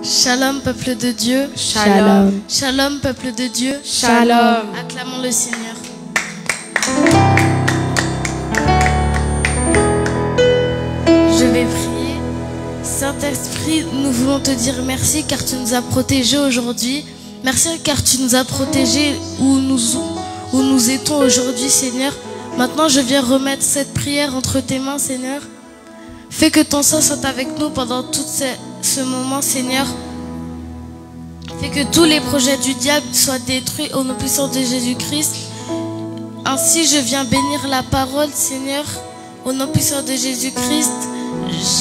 Shalom, peuple de Dieu. Shalom. Shalom, peuple de Dieu. Shalom. Acclamons le Seigneur. Je vais prier. Saint-Esprit, nous voulons te dire merci car tu nous as protégés aujourd'hui. Merci car tu nous as protégés où nous étions aujourd'hui, Seigneur. Maintenant, je viens remettre cette prière entre tes mains, Seigneur. Fais que ton sang soit avec nous pendant tout ce moment, Seigneur. Fais que tous les projets du diable soient détruits au nom puissant de Jésus-Christ. Ainsi, je viens bénir la parole, Seigneur. Au nom puissant de Jésus-Christ,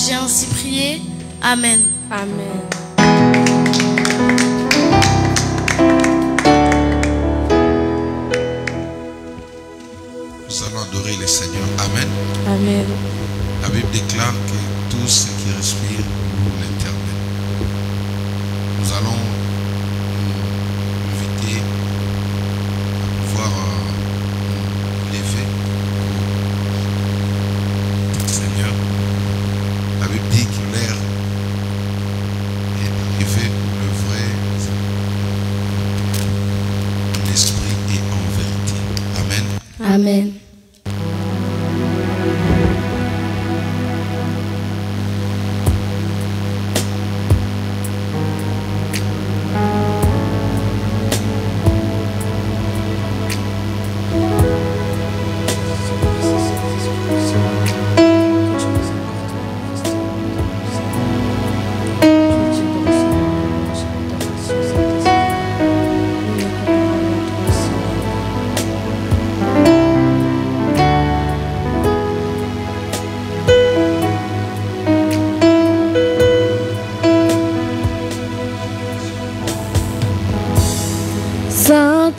j'ai ainsi prié. Amen. Amen. Nous allons adorer le Seigneur. Amen. Amen. La Bible déclare que tout ce qui respire loue l'Éternel. Nous allons nous inviter à pouvoir nous lever. Seigneur, la Bible dit que l'air est arrivé où le vrai en esprit et en vérité. Amen. Amen.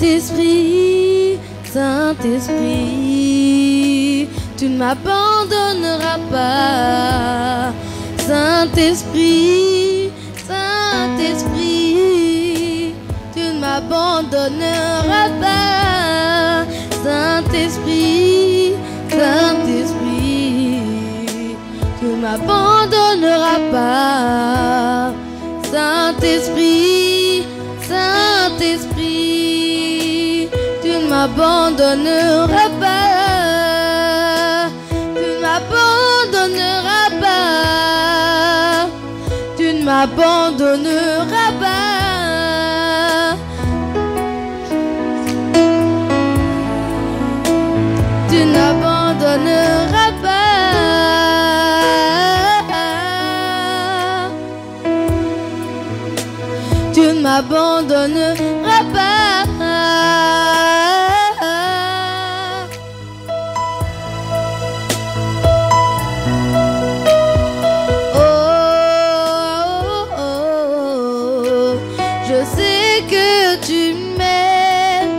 Saint-Esprit, Saint-Esprit, tu ne m'abandonneras pas. Saint-Esprit, Saint-Esprit, tu ne m'abandonneras pas. Saint-Esprit, Saint-Esprit, tu ne m'abandonneras pas. Saint-Esprit, Saint-Esprit, tu ne m'abandonneras pas. Tu ne m'abandonneras pas. Tu ne m'abandonneras pas. Tu ne m'abandonneras pas. Tu ne m'abandonneras pas. Oh, oh, oh, oh. Je sais que tu m'aimes.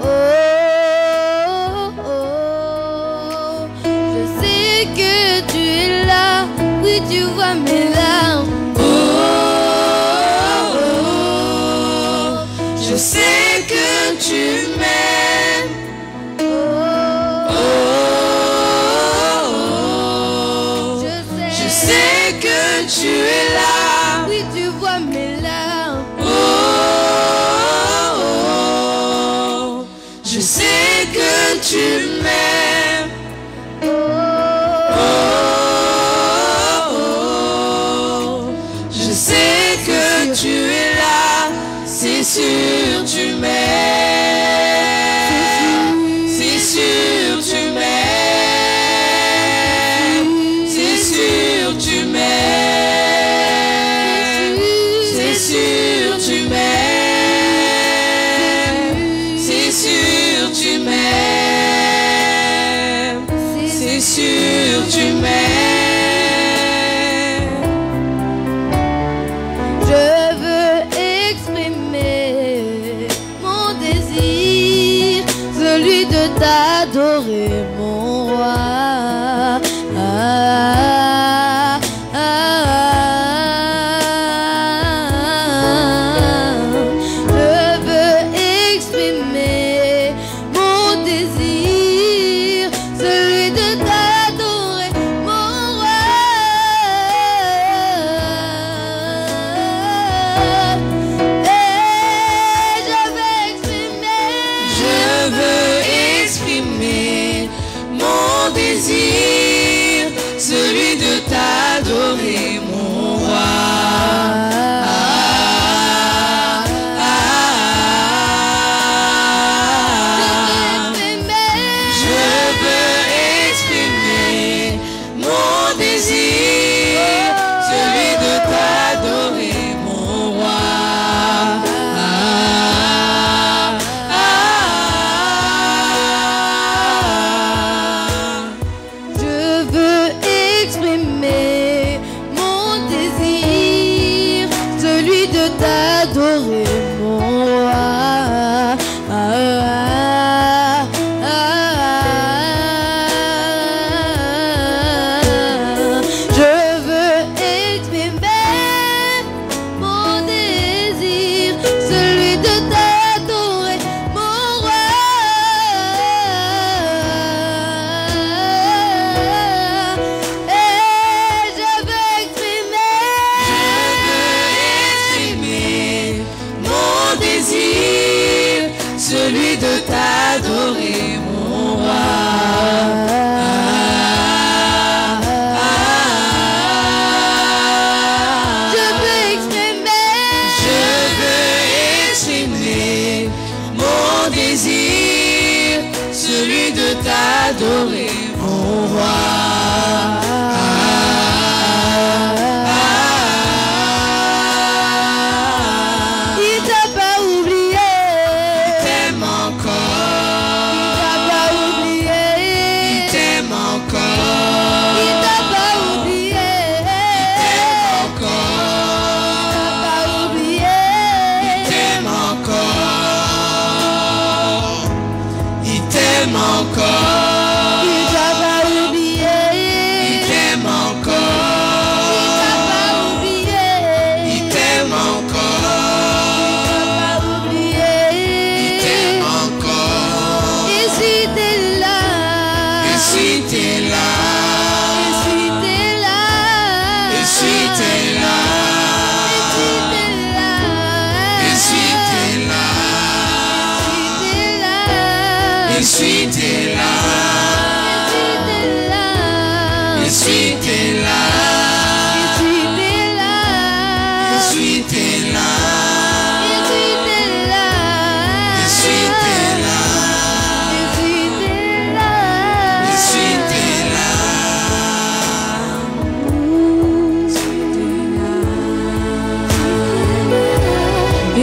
Oh, oh, oh. Je sais que tu es là. Oui, tu vois mes larmes. Je sais que tu m'aimes. Oh, oh, oh. Je sais que tu es là. Oui, tu vois mes larmes. Oh, oh, oh. Je sais que tu m'aimes. Oh, Oh, oh. Je sais que tu es là. C'est sûr, tu m'aimes. C'est sûr, tu m'aimes. C'est sûr, tu m'aimes. C'est sûr, tu m'aimes. C'est sûr, tu m'aimes. C'est sûr, tu m'aimes. je veux exprimer mon désir, celui de t'adorer, mon roi. Ah, ah, ah. Je veux exprimer mon désir, celui de t'adorer, mon roi.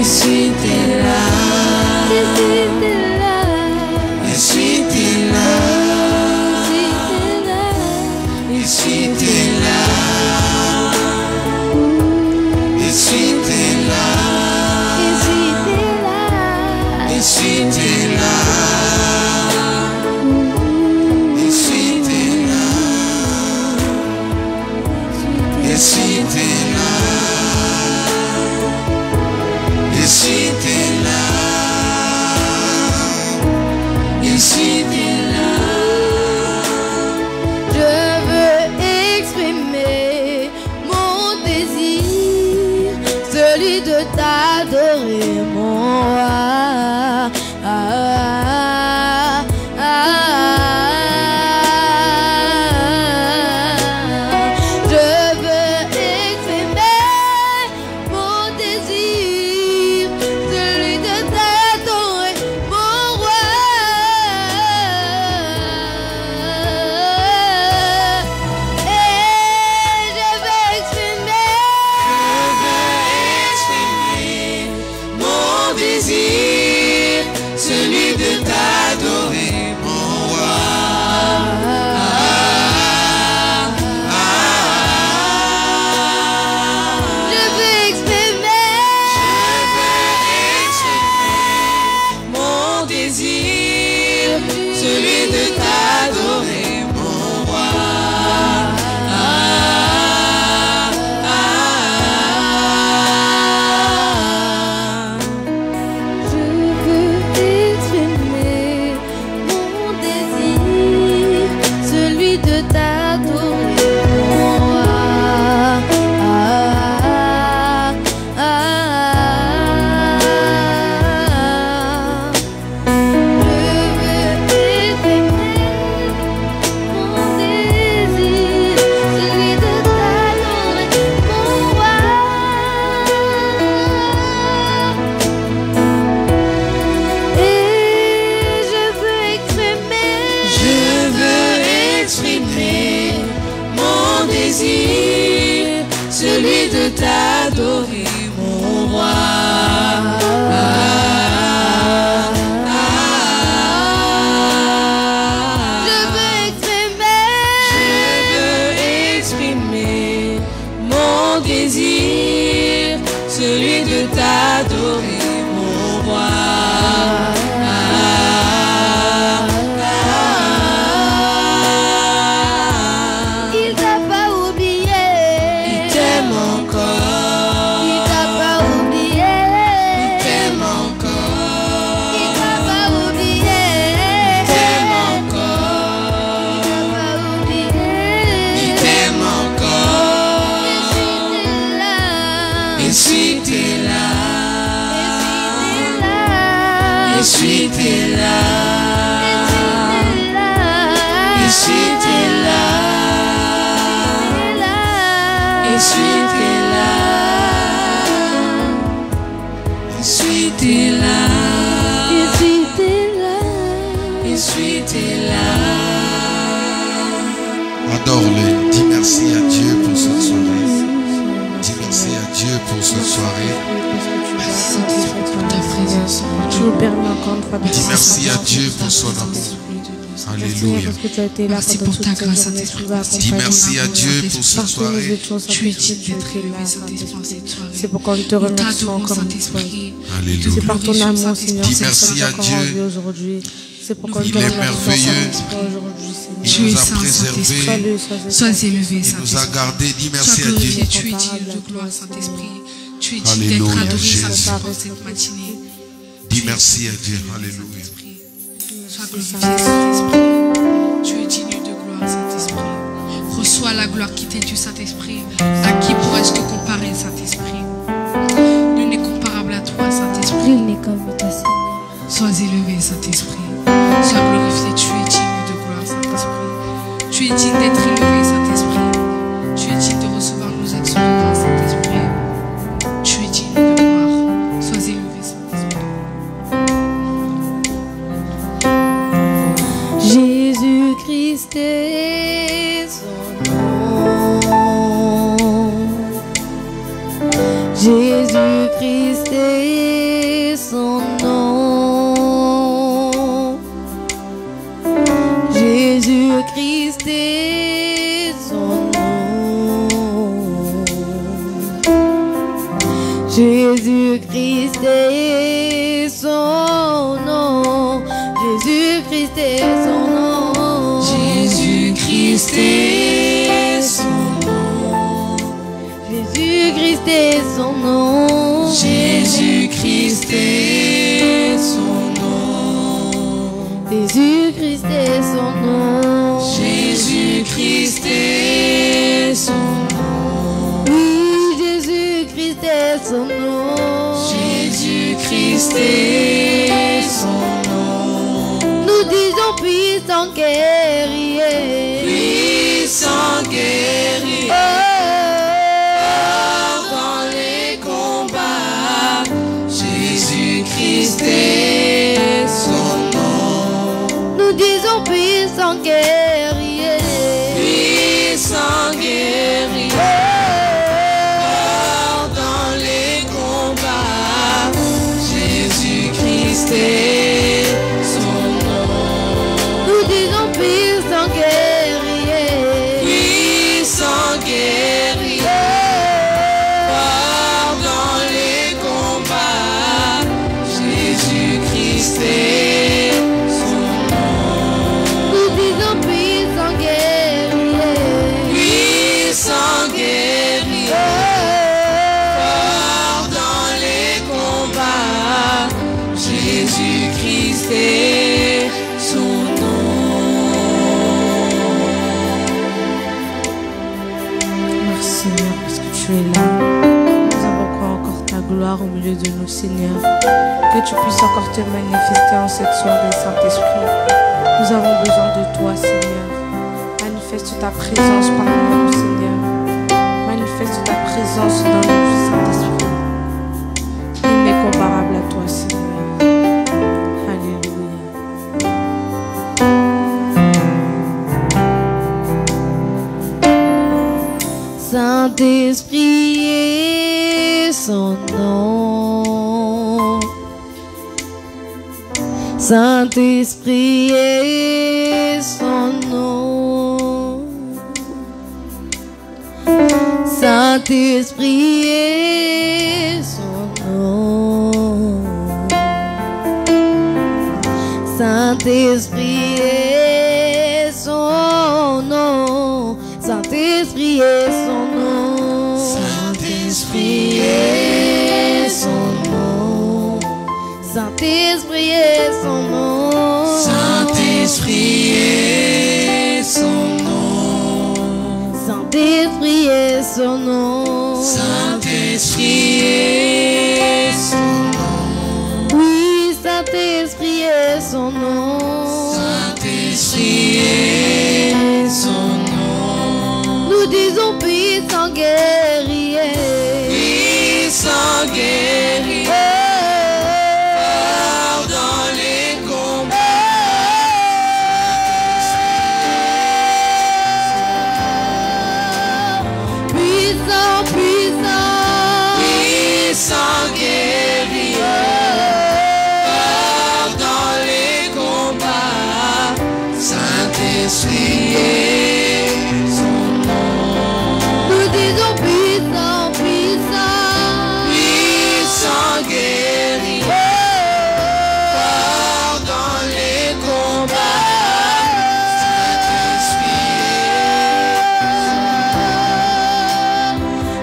Jésus, t'es là. Jésus, t'es là. Jésus, t'es là. Jésus, t'es là. Jésus, t'es là. Jésus, t'es là. Jésus, t'es là. Jésus, t'es là. Jésus, t'es là. Jésus, t'es là. Je veux exprimer mon désir, celui de t'adorer, mon roi. Je veux exprimer mon désir, celui de t'adorer, mon roi. Et je veux exprimer Mon désir, celui de t'adorer, mon roi. Je veux exprimer Mon désir, celui de t'adorer, mon roi. Je veux exprimer mon désir, celui de t'adorer, mon roi. Je veux exprimer mon désir, celui de t'adorer, mon roi. Je veux exprimer mon désir, celui de t'adorer, mon roi. Il t'a pas oublié. Il t'aime encore. Il t'a pas oublié. Il t'aime encore. Il t'a pas oublié. Il t'aime encore. Il t'a pas oublié. Il t'aime encore. Jésus, t'es là. Jésus, t'es là. Jésus, t'es là. Jésus, t'es là. Jésus, t'es là. Jésus, t'es là. Jésus, t'es là. Adore-le. Dis merci à Dieu pour cette soirée. Dis merci à Dieu pour cette soirée. Tu nous permets encore une fois de Dis merci à Dieu pour son amour. Alléluia. parce que tu as été là Merci pendant pour toute ta cette grâce, journée. Saint-Esprit. Tu nous as Dis accompagnés. merci à Dieu pour cette Partout où nous soirée. étions, Tu es Saint-Esprit, digne d'être tu es élevé, là, Saint-Esprit, Saint-Esprit. cette soirée. C'est pourquoi nous te Nous remercions t'adorons, encore une fois. Saint-Esprit. Alléluia. C'est par ton amour, Seigneur, Dis c'est merci pour ça à qu'on Dieu. a vu aujourd'hui. C'est pourquoi Il nous te est remercions merveilleux. Saint-Esprit, aujourd'hui, Seigneur. Il Tu es nous a saint, préservés. Saint-Esprit. Sois élevé, Il nous a Saint-Esprit. gardés. Dis merci Sois à Dieu. glorifié, tu es digne de gloire, Saint-Esprit. Tu es digne Alléluia, d'être adoré, Jésus. Saint-Esprit, pour cette matinée. Dis merci à Dieu. Alléluia. Sois glorifié, Saint-Esprit. Tu es digne de gloire, Saint-Esprit. Reçois la gloire qui t'est due, Saint-Esprit. À qui pourrais-je te comparer, Saint-Esprit? Nul n'est comparable à toi, Saint-Esprit. Nul n'est comme toi, Seigneur. Sois élevé, Saint-Esprit. Sois glorifié, tu es digne de gloire, Saint-Esprit. Tu es digne d'être élevé, Saint-Esprit. Tu es digne de recevoir nos actions de grâce, Saint-Esprit. Tu es digne de gloire. Sois élevé, Saint-Esprit. Jésus-Christ est son nom. Jésus-Christ est Jésus-Christ est son nom. Jésus-Christ est son nom. Jésus-Christ est son nom. Jésus-Christ est son nom. Jésus-Christ est son nom. Jésus-Christ est son nom. Jésus-Christ est son nom. Oui, Jésus-Christ est son nom. Jésus-Christ est son nom. Nous disons puissant guerrier. Puissant guerrier. Fort dans les combats. Jésus-Christ est son nom. Nous disons puissant guerrier. Puissant guerrier. Fort dans les combats. Jésus-Christ est son nom. Nous disons puissant guerrier. Puissant guerrier. Fort dans les combats. Jésus-Christ est son nom. Nous disons puissant guerrier. Puissant guerrier. Fort dans les combats. Jésus-Christ est son nom. Merci Seigneur parce que tu es là. Nous avons encore ta gloire au milieu de nous, Seigneur. Que tu puisses encore te manifester en cette soirée, Saint-Esprit. Nous avons besoin de toi, Seigneur. Manifeste ta présence parmi nous, Seigneur. Manifeste ta présence dans nous, Saint-Esprit. Il n'est comparable à toi, Seigneur. Alléluia. Saint-Esprit est son nom. Saint-Esprit est son nom. Saint-Esprit est son nom. Saint-Esprit est son nom. Saint-Esprit est son nom. Saint-Esprit est son nom. Saint-Esprit est son nom. Saint-Esprit est son nom. Saint-Esprit est son nom. Saint-Esprit est son nom. Oui, Saint-Esprit est son nom. Saint-Esprit est son nom. Nous disons puissant guerrier. Puissant guerrier. Fort dans les combats. Puissant, puissant. Puissant guerrier. Fort dans les combats. Saint-Esprit est son nom. Nous disons puissant, puissant. Puissant guerrier. Fort dans les combats.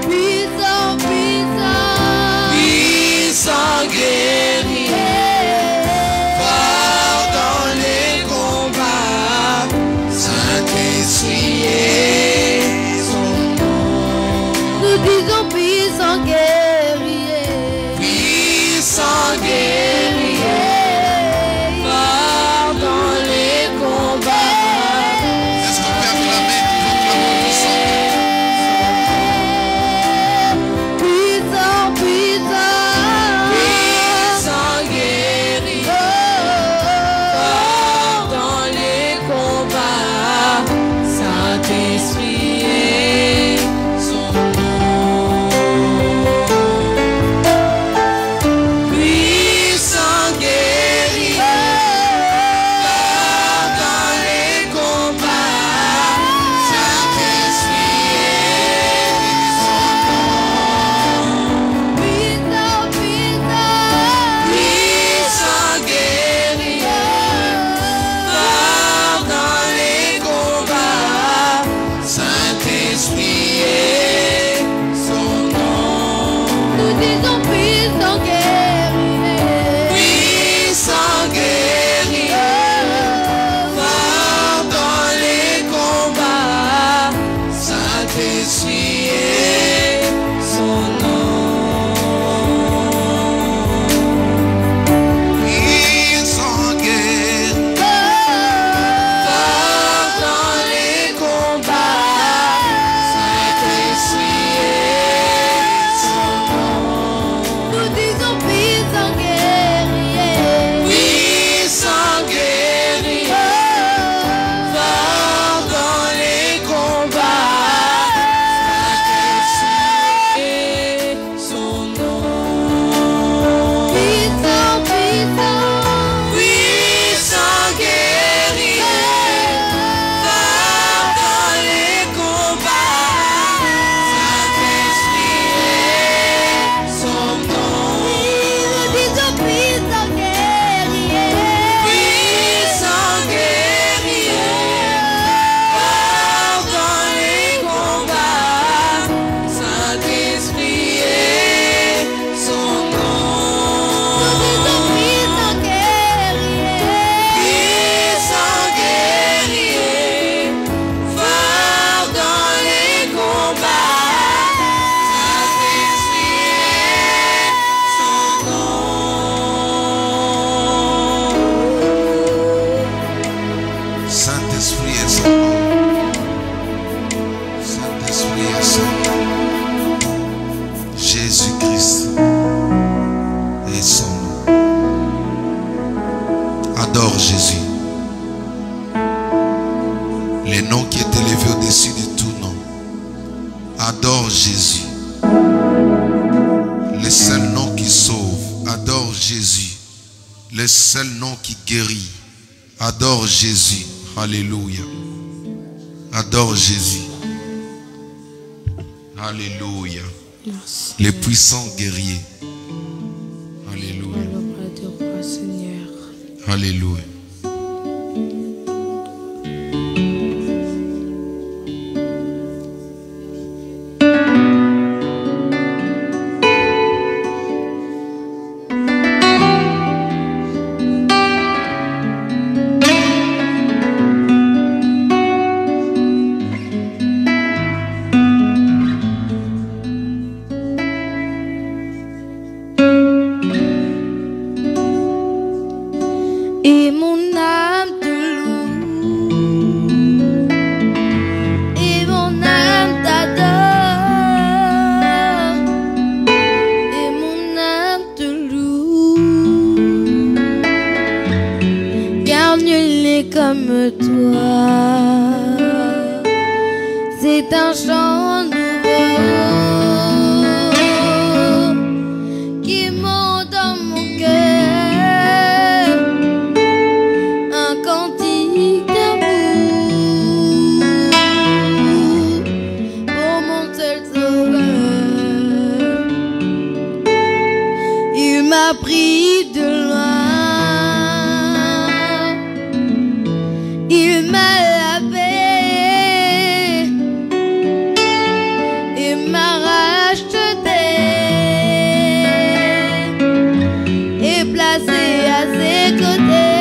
Puissant, puissant. Puissant guerrier. Fort dans les combats. Saint-Esprit est son nom. Nous disons puissant guerrier. Puissant guerrier. Fort dans les combats. Est-ce qu'on peut acclamer, proclamer puissant? Puissant, puissant. Puissant guerrier. Fort dans les combats. Saint-Esprit est son nom. disons puissant guerrier. Puissant guerrier, fort dans les combats, Saint-Esprit est son nom. Puissant guerrier, Fort dans les combats, Saint-Esprit est son nom. Nous disons puissant guerrier. Puissant guerrier, fort dans les combats, Saint-Esprit est son nom. Puissant, puissant. Puissant guerrier, fort dans les combats, Saint-Esprit est son nom. Nous disons puissant guerrier. Puissant guerrier, fort dans les combats, Saint-Esprit est son nom. Nous disons puissant guerrier. Puissant guerrier, fort dans les combats, Saint-Esprit est son nom. Saint-Esprit est son nom. Saint-Esprit est son nom. Jésus-Christ est son nom. Adore Jésus. Le nom qui est élevé au-dessus de tout nom. Adore Jésus. Le seul nom qui sauve. Adore Jésus. Le seul nom qui guérit. Adore Jésus. Alléluia. Adore Jésus. Alléluia. Merci. Les puissants guerriers. Alléluia. Dans le bras de roi, Seigneur. Alléluia. Et mon âme te loue, et mon âme t'adore, et mon âme te loue, car nul n'est comme toi. C'est un chant nouveau qui monte dans mon cœur, un cantique d'amour pour mon seul sauveur. Il m'a pris de loin, il m'a lavé et m'a racheté et placé à ses côtés.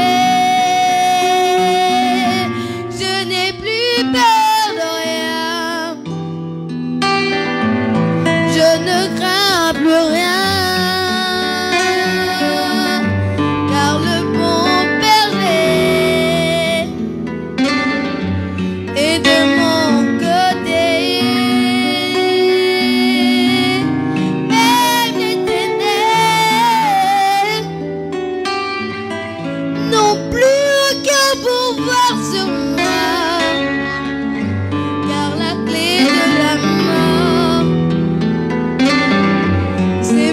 Je n'ai plus peur de rien, je ne crains plus rien, car le bon berger est de mon côté. Même les ténèbres n'ont plus aucun pouvoir sur moi, car la clé de la mort, c'est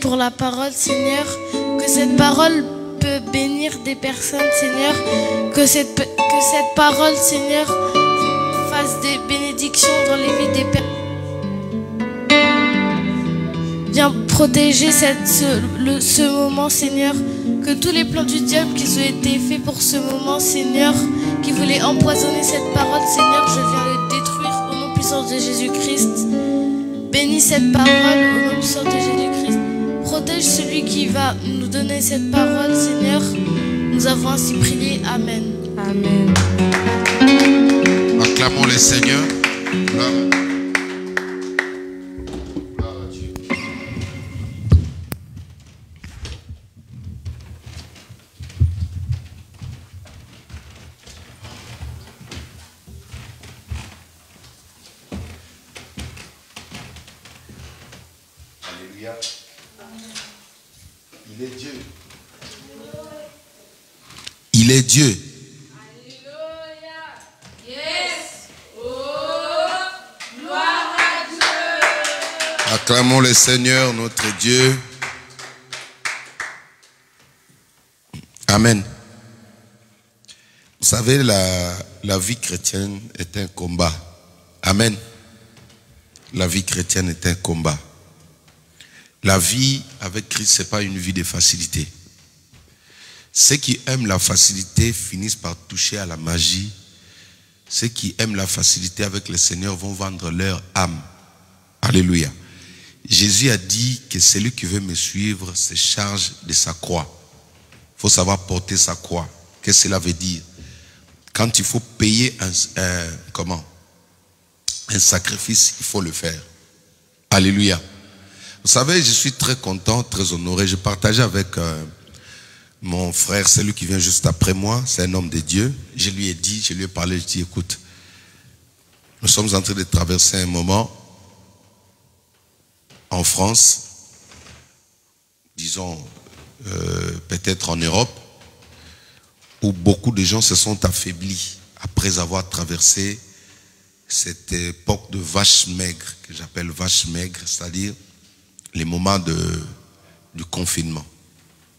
Pour la parole, Seigneur, que cette parole peut bénir des personnes, Seigneur, que cette parole, Seigneur, fasse des bénédictions dans les vies des personnes. Viens protéger ce moment, Seigneur, que tous les plans du diable qui ont été faits pour ce moment, Seigneur, qui voulait empoisonner cette parole, Seigneur, je viens le détruire au nom puissant de Jésus-Christ. Bénis cette parole au nom puissant de Jésus-Christ. Protège celui qui va nous donner cette parole, Seigneur. Nous avons ainsi prié. Amen. Amen. Acclamons le Seigneur. Gloire à Dieu. Alléluia. Il est Dieu. Il est Dieu. Acclamons le Seigneur, notre Dieu. Amen. Vous savez, la vie chrétienne est un combat. Amen. La vie chrétienne est un combat. La vie avec Christ, ce n'est pas une vie de facilité. Ceux qui aiment la facilité finissent par toucher à la magie. Ceux qui aiment la facilité avec le Seigneur vont vendre leur âme. Alléluia. Jésus a dit que celui qui veut me suivre se charge de sa croix. Il faut savoir porter sa croix. Qu'est-ce que cela veut dire? Quand il faut payer un sacrifice, il faut le faire. Alléluia. Vous savez, je suis très content, très honoré. Je partageais avec mon frère, celui qui vient juste après moi. C'est un homme de Dieu. Je lui ai parlé, je lui ai dit, écoute, nous sommes en train de traverser un moment en France, disons peut-être en Europe, où beaucoup de gens se sont affaiblis après avoir traversé cette époque de vache maigre, que j'appelle vache maigre, c'est-à-dire les moments du confinement.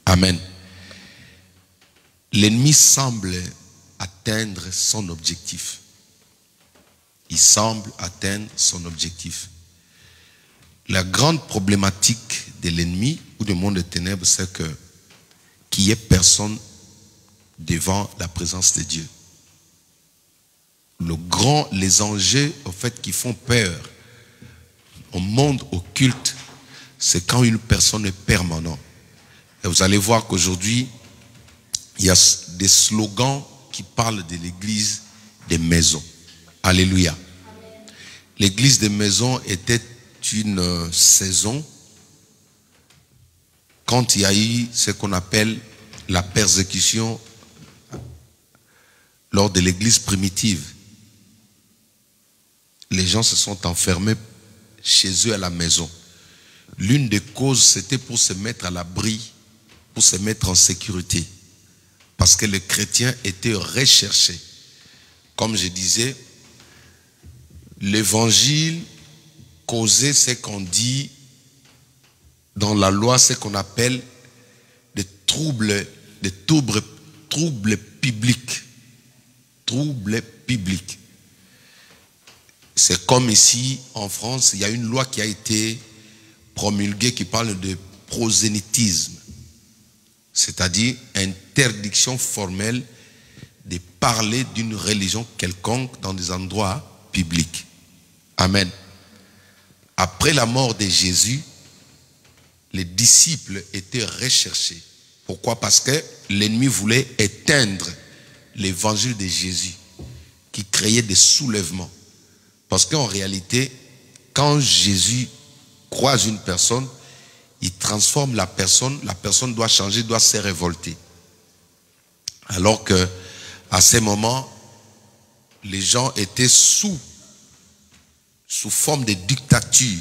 Amen. L'ennemi semble atteindre son objectif. Il semble atteindre son objectif. La grande problématique de l'ennemi ou du monde des ténèbres, c'est qu'il n'y ait personne devant la présence de Dieu. Les enjeux au fait qui font peur au monde occulte, c'est quand une personne est permanente. Et vous allez voir qu'aujourd'hui, il y a des slogans qui parlent de l'église des maisons. Alléluia. L'église des maisons était une saison quand il y a eu ce qu'on appelle la persécution lors de l'église primitive. Les gens se sont enfermés chez eux à la maison. L'une des causes, c'était pour se mettre à l'abri, pour se mettre en sécurité. Parce que les chrétiens étaient recherchés. Comme je disais, l'évangile causait ce qu'on dit dans la loi, ce qu'on appelle des troubles publics. Troubles publics. C'est comme ici, en France, il y a une loi qui a été promulguée qui parle de prosélytisme. C'est-à-dire interdiction formelle de parler d'une religion quelconque dans des endroits publics. Amen. Après la mort de Jésus, les disciples étaient recherchés. Pourquoi? Parce que l'ennemi voulait éteindre l'évangile de Jésus qui créait des soulèvements. Parce qu'en réalité, quand Jésus croise une personne, il transforme la personne doit changer, doit se révolter. Alors que à ces moments, les gens étaient sous forme de dictature.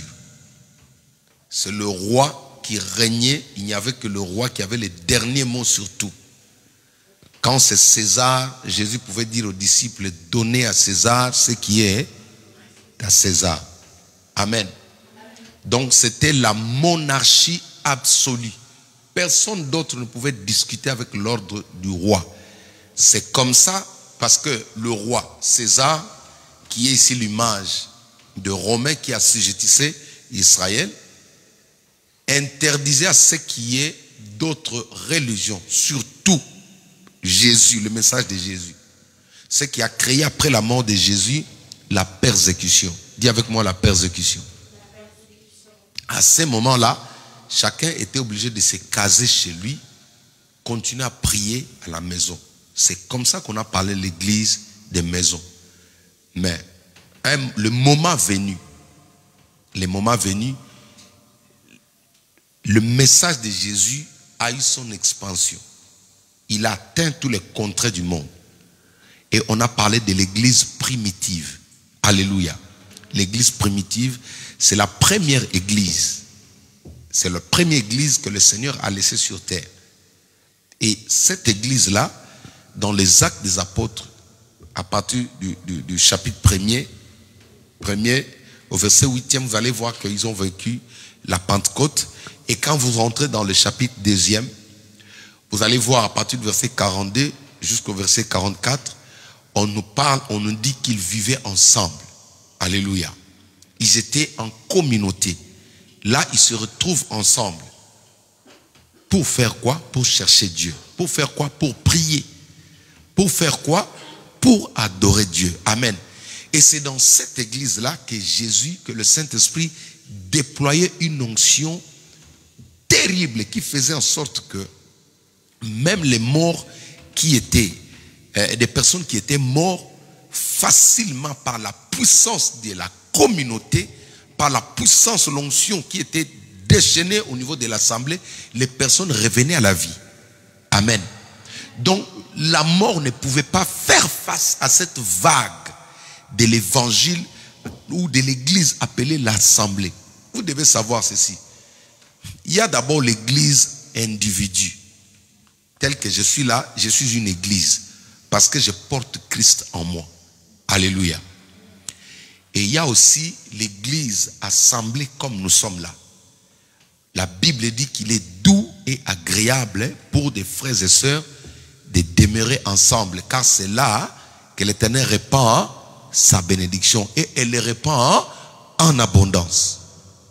C'est le roi qui régnait, il n'y avait que le roi qui avait les derniers mots sur tout. Quand c'est César, Jésus pouvait dire aux disciples, donnez à César ce qui est à César. Amen. Donc c'était la monarchie absolue. Personne d'autre ne pouvait discuter avec l'ordre du roi. C'est comme ça parce que le roi César, qui est ici l'image de Romain qui assujettissait Israël, interdisait à ce qui est d'autres religions, surtout Jésus, le message de Jésus. Ce qui a créé après la mort de Jésus la persécution. Dis avec moi la persécution. À ce moment-là, chacun était obligé de se caser chez lui, continuer à prier à la maison. C'est comme ça qu'on a parlé de l'église des maisons. Mais le moment venu, le message de Jésus a eu son expansion. Il a atteint tous les contrées du monde. Et on a parlé de l'église primitive. Alléluia. L'église primitive, c'est la première église. C'est la première église que le Seigneur a laissée sur terre. Et cette église-là, dans les Actes des Apôtres, à partir du chapitre premier, au verset 8e, vous allez voir qu'ils ont vécu la Pentecôte. Et quand vous rentrez dans le chapitre 2e, vous allez voir à partir du verset 42 jusqu'au verset 44, on nous dit qu'ils vivaient ensemble. Alléluia. Ils étaient en communauté. Là, ils se retrouvent ensemble. Pour faire quoi? Pour chercher Dieu. Pour faire quoi? Pour prier. Pour faire quoi? Pour adorer Dieu. Amen. Et c'est dans cette église-là que Jésus, que le Saint-Esprit déployait une onction terrible qui faisait en sorte que même les morts qui étaient, des personnes qui étaient mortes facilement par la puissance de la communauté, par la puissance de l'onction qui était déchaînée au niveau de l'assemblée, les personnes revenaient à la vie. Amen. Donc la mort ne pouvait pas faire face à cette vague de l'évangile ou de l'église appelée l'assemblée. Vous devez savoir ceci. Il y a d'abord l'église individu. Tel que je suis là, je suis une église. Parce que je porte Christ en moi. Alléluia. Et il y a aussi l'église assemblée comme nous sommes là. La Bible dit qu'il est doux et agréable pour des frères et sœurs de demeurer ensemble. Car c'est là que l'Éternel répand sa bénédiction. Et elle les répand en abondance.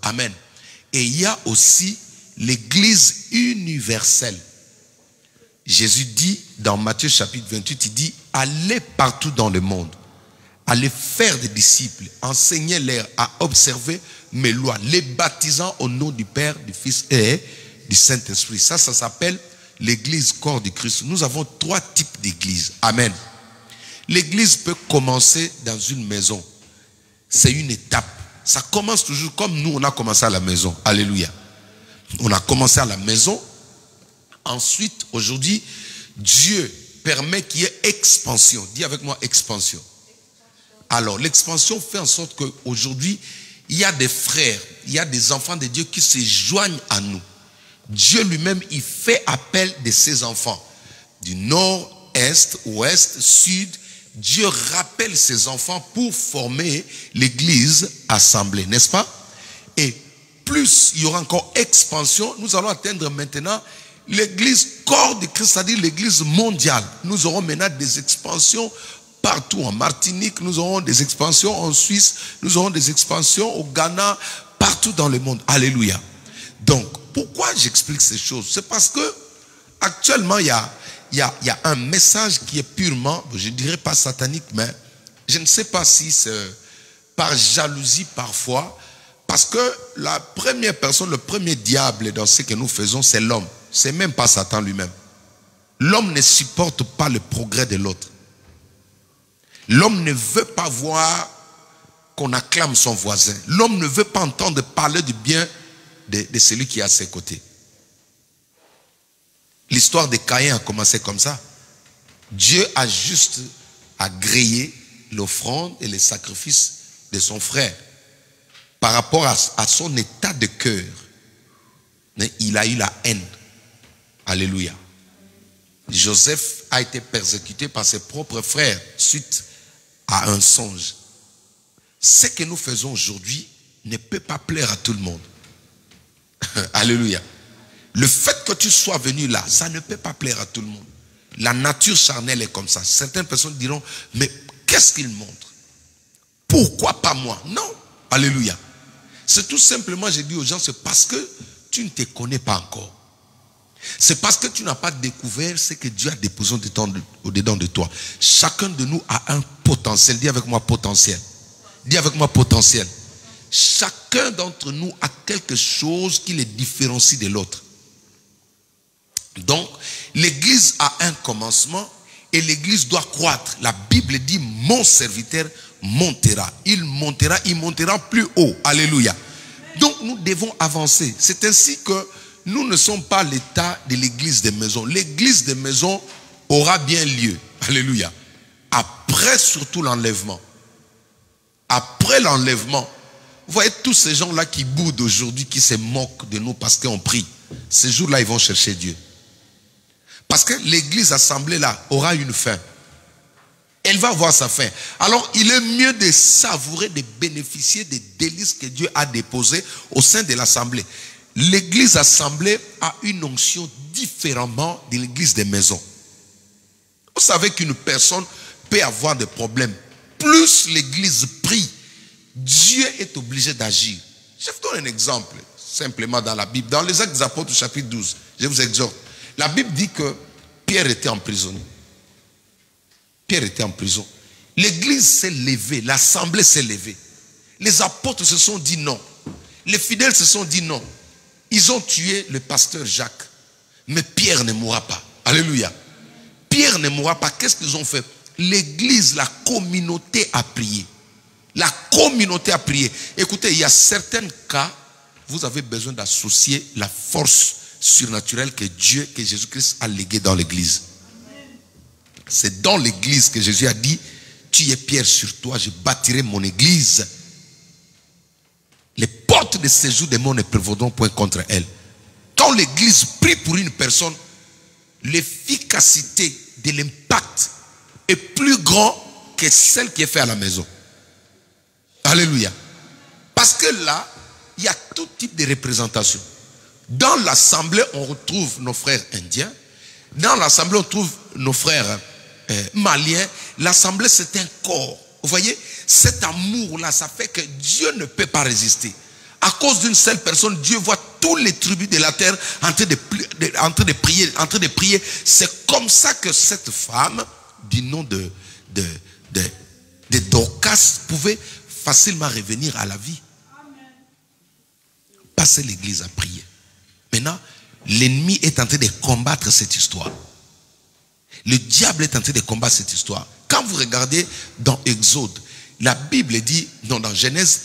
Amen. Et il y a aussi l'église universelle. Jésus dit dans Matthieu chapitre 28, il dit, allez partout dans le monde, allez faire des disciples, enseignez-leur à observer mes lois, les baptisant au nom du Père, du Fils et du Saint-Esprit. Ça s'appelle l'église corps du Christ. Nous avons 3 types d'églises. Amen. L'église peut commencer dans une maison. C'est une étape. Ça commence toujours comme nous, on a commencé à la maison. Alléluia. On a commencé à la maison. Ensuite, aujourd'hui, Dieu permet qu'il y ait expansion. Dis avec moi, expansion. Alors, l'expansion fait en sorte qu'aujourd'hui, il y a des frères, il y a des enfants de Dieu qui se joignent à nous. Dieu lui-même, il fait appel de ses enfants. Du nord, est, ouest, sud. Dieu rappelle ses enfants pour former l'église assemblée, n'est-ce pas? Et plus il y aura encore expansion, nous allons atteindre maintenant l'église corps de Christ, c'est-à-dire l'église mondiale. Nous aurons maintenant des expansions partout en Martinique, nous aurons des expansions en Suisse, nous aurons des expansions au Ghana, partout dans le monde. Alléluia. Donc, pourquoi j'explique ces choses? C'est parce que actuellement, il y a un message qui est purement, je ne dirais pas satanique, mais je ne sais pas si c'est par jalousie parfois, parce que la première personne, le premier diable dans ce que nous faisons, c'est l'homme. C'est même pas Satan lui-même. L'homme ne supporte pas le progrès de l'autre. L'homme ne veut pas voir qu'on acclame son voisin. L'homme ne veut pas entendre parler du bien de celui qui est à ses côtés. L'histoire de Caïn a commencé comme ça. Dieu a juste agréé l'offrande et les sacrifices de son frère par rapport à son état de cœur. Mais il a eu la haine. Alléluia. Joseph a été persécuté par ses propres frères suite à un songe. Ce que nous faisons aujourd'hui ne peut pas plaire à tout le monde. Alléluia. Le fait que tu sois venu là, ça ne peut pas plaire à tout le monde. La nature charnelle est comme ça. Certaines personnes diront, mais qu'est-ce qu'il montre? Pourquoi pas moi? Non. Alléluia. C'est tout simplement, je dis aux gens, c'est parce que tu ne te connais pas encore. C'est parce que tu n'as pas découvert ce que Dieu a déposé au-dedans de toi. Chacun de nous a un potentiel. Dis avec moi potentiel. Dis avec moi potentiel. Chacun d'entre nous a quelque chose qui les différencie de l'autre. Donc, l'église a un commencement et l'église doit croître. La Bible dit, mon serviteur montera. Il montera plus haut. Alléluia. Donc, nous devons avancer. C'est ainsi que nous ne sommes pas l'état de l'église des maisons. L'église des maisons aura bien lieu. Alléluia. Après surtout l'enlèvement. Après l'enlèvement. Vous voyez tous ces gens-là qui boudent aujourd'hui, qui se moquent de nous parce qu'on prie. Ces jours-là, ils vont chercher Dieu. Parce que l'église assemblée là aura une fin. Elle va avoir sa fin. Alors, il est mieux de savourer, de bénéficier des délices que Dieu a déposées au sein de l'assemblée. L'église assemblée a une onction différemment de l'église des maisons. Vous savez qu'une personne peut avoir des problèmes. Plus l'église prie, Dieu est obligé d'agir. Je vous donne un exemple, simplement dans la Bible. Dans les Actes des Apôtres, chapitre 12, je vous exhorte. La Bible dit que Pierre était emprisonné. Pierre était en prison. L'église s'est levée, l'assemblée s'est levée. Les apôtres se sont dit non. Les fidèles se sont dit non. Ils ont tué le pasteur Jacques. Mais Pierre ne mourra pas. Alléluia. Pierre ne mourra pas. Qu'est-ce qu'ils ont fait? L'église, la communauté a prié. La communauté a prié. Écoutez, il y a certains cas, vous avez besoin d'associer la force surnaturelle que Dieu, que Jésus-Christ a léguée dans l'église. C'est dans l'église que Jésus a dit, tu es pierre sur toi, je bâtirai mon église. Les portes de séjour des morts ne prévaudront point contre elle. Quand l'église prie pour une personne, l'efficacité de l'impact est plus grand que celle qui est faite à la maison. Alléluia. Parce que là, il y a tout type de représentation. Dans l'assemblée, on retrouve nos frères indiens. Dans l'assemblée, on trouve nos frères maliens. L'assemblée, c'est un corps. Vous voyez, cet amour-là, ça fait que Dieu ne peut pas résister. À cause d'une seule personne, Dieu voit tous les tribus de la terre en train de prier. C'est comme ça que cette femme, du nom de Dorcas, pouvait facilement revenir à la vie. Passer l'église à prier. Maintenant, l'ennemi est en train de combattre cette histoire. Le diable est en train de combattre cette histoire. Quand vous regardez dans Exode, la Bible dit, non, dans Genèse,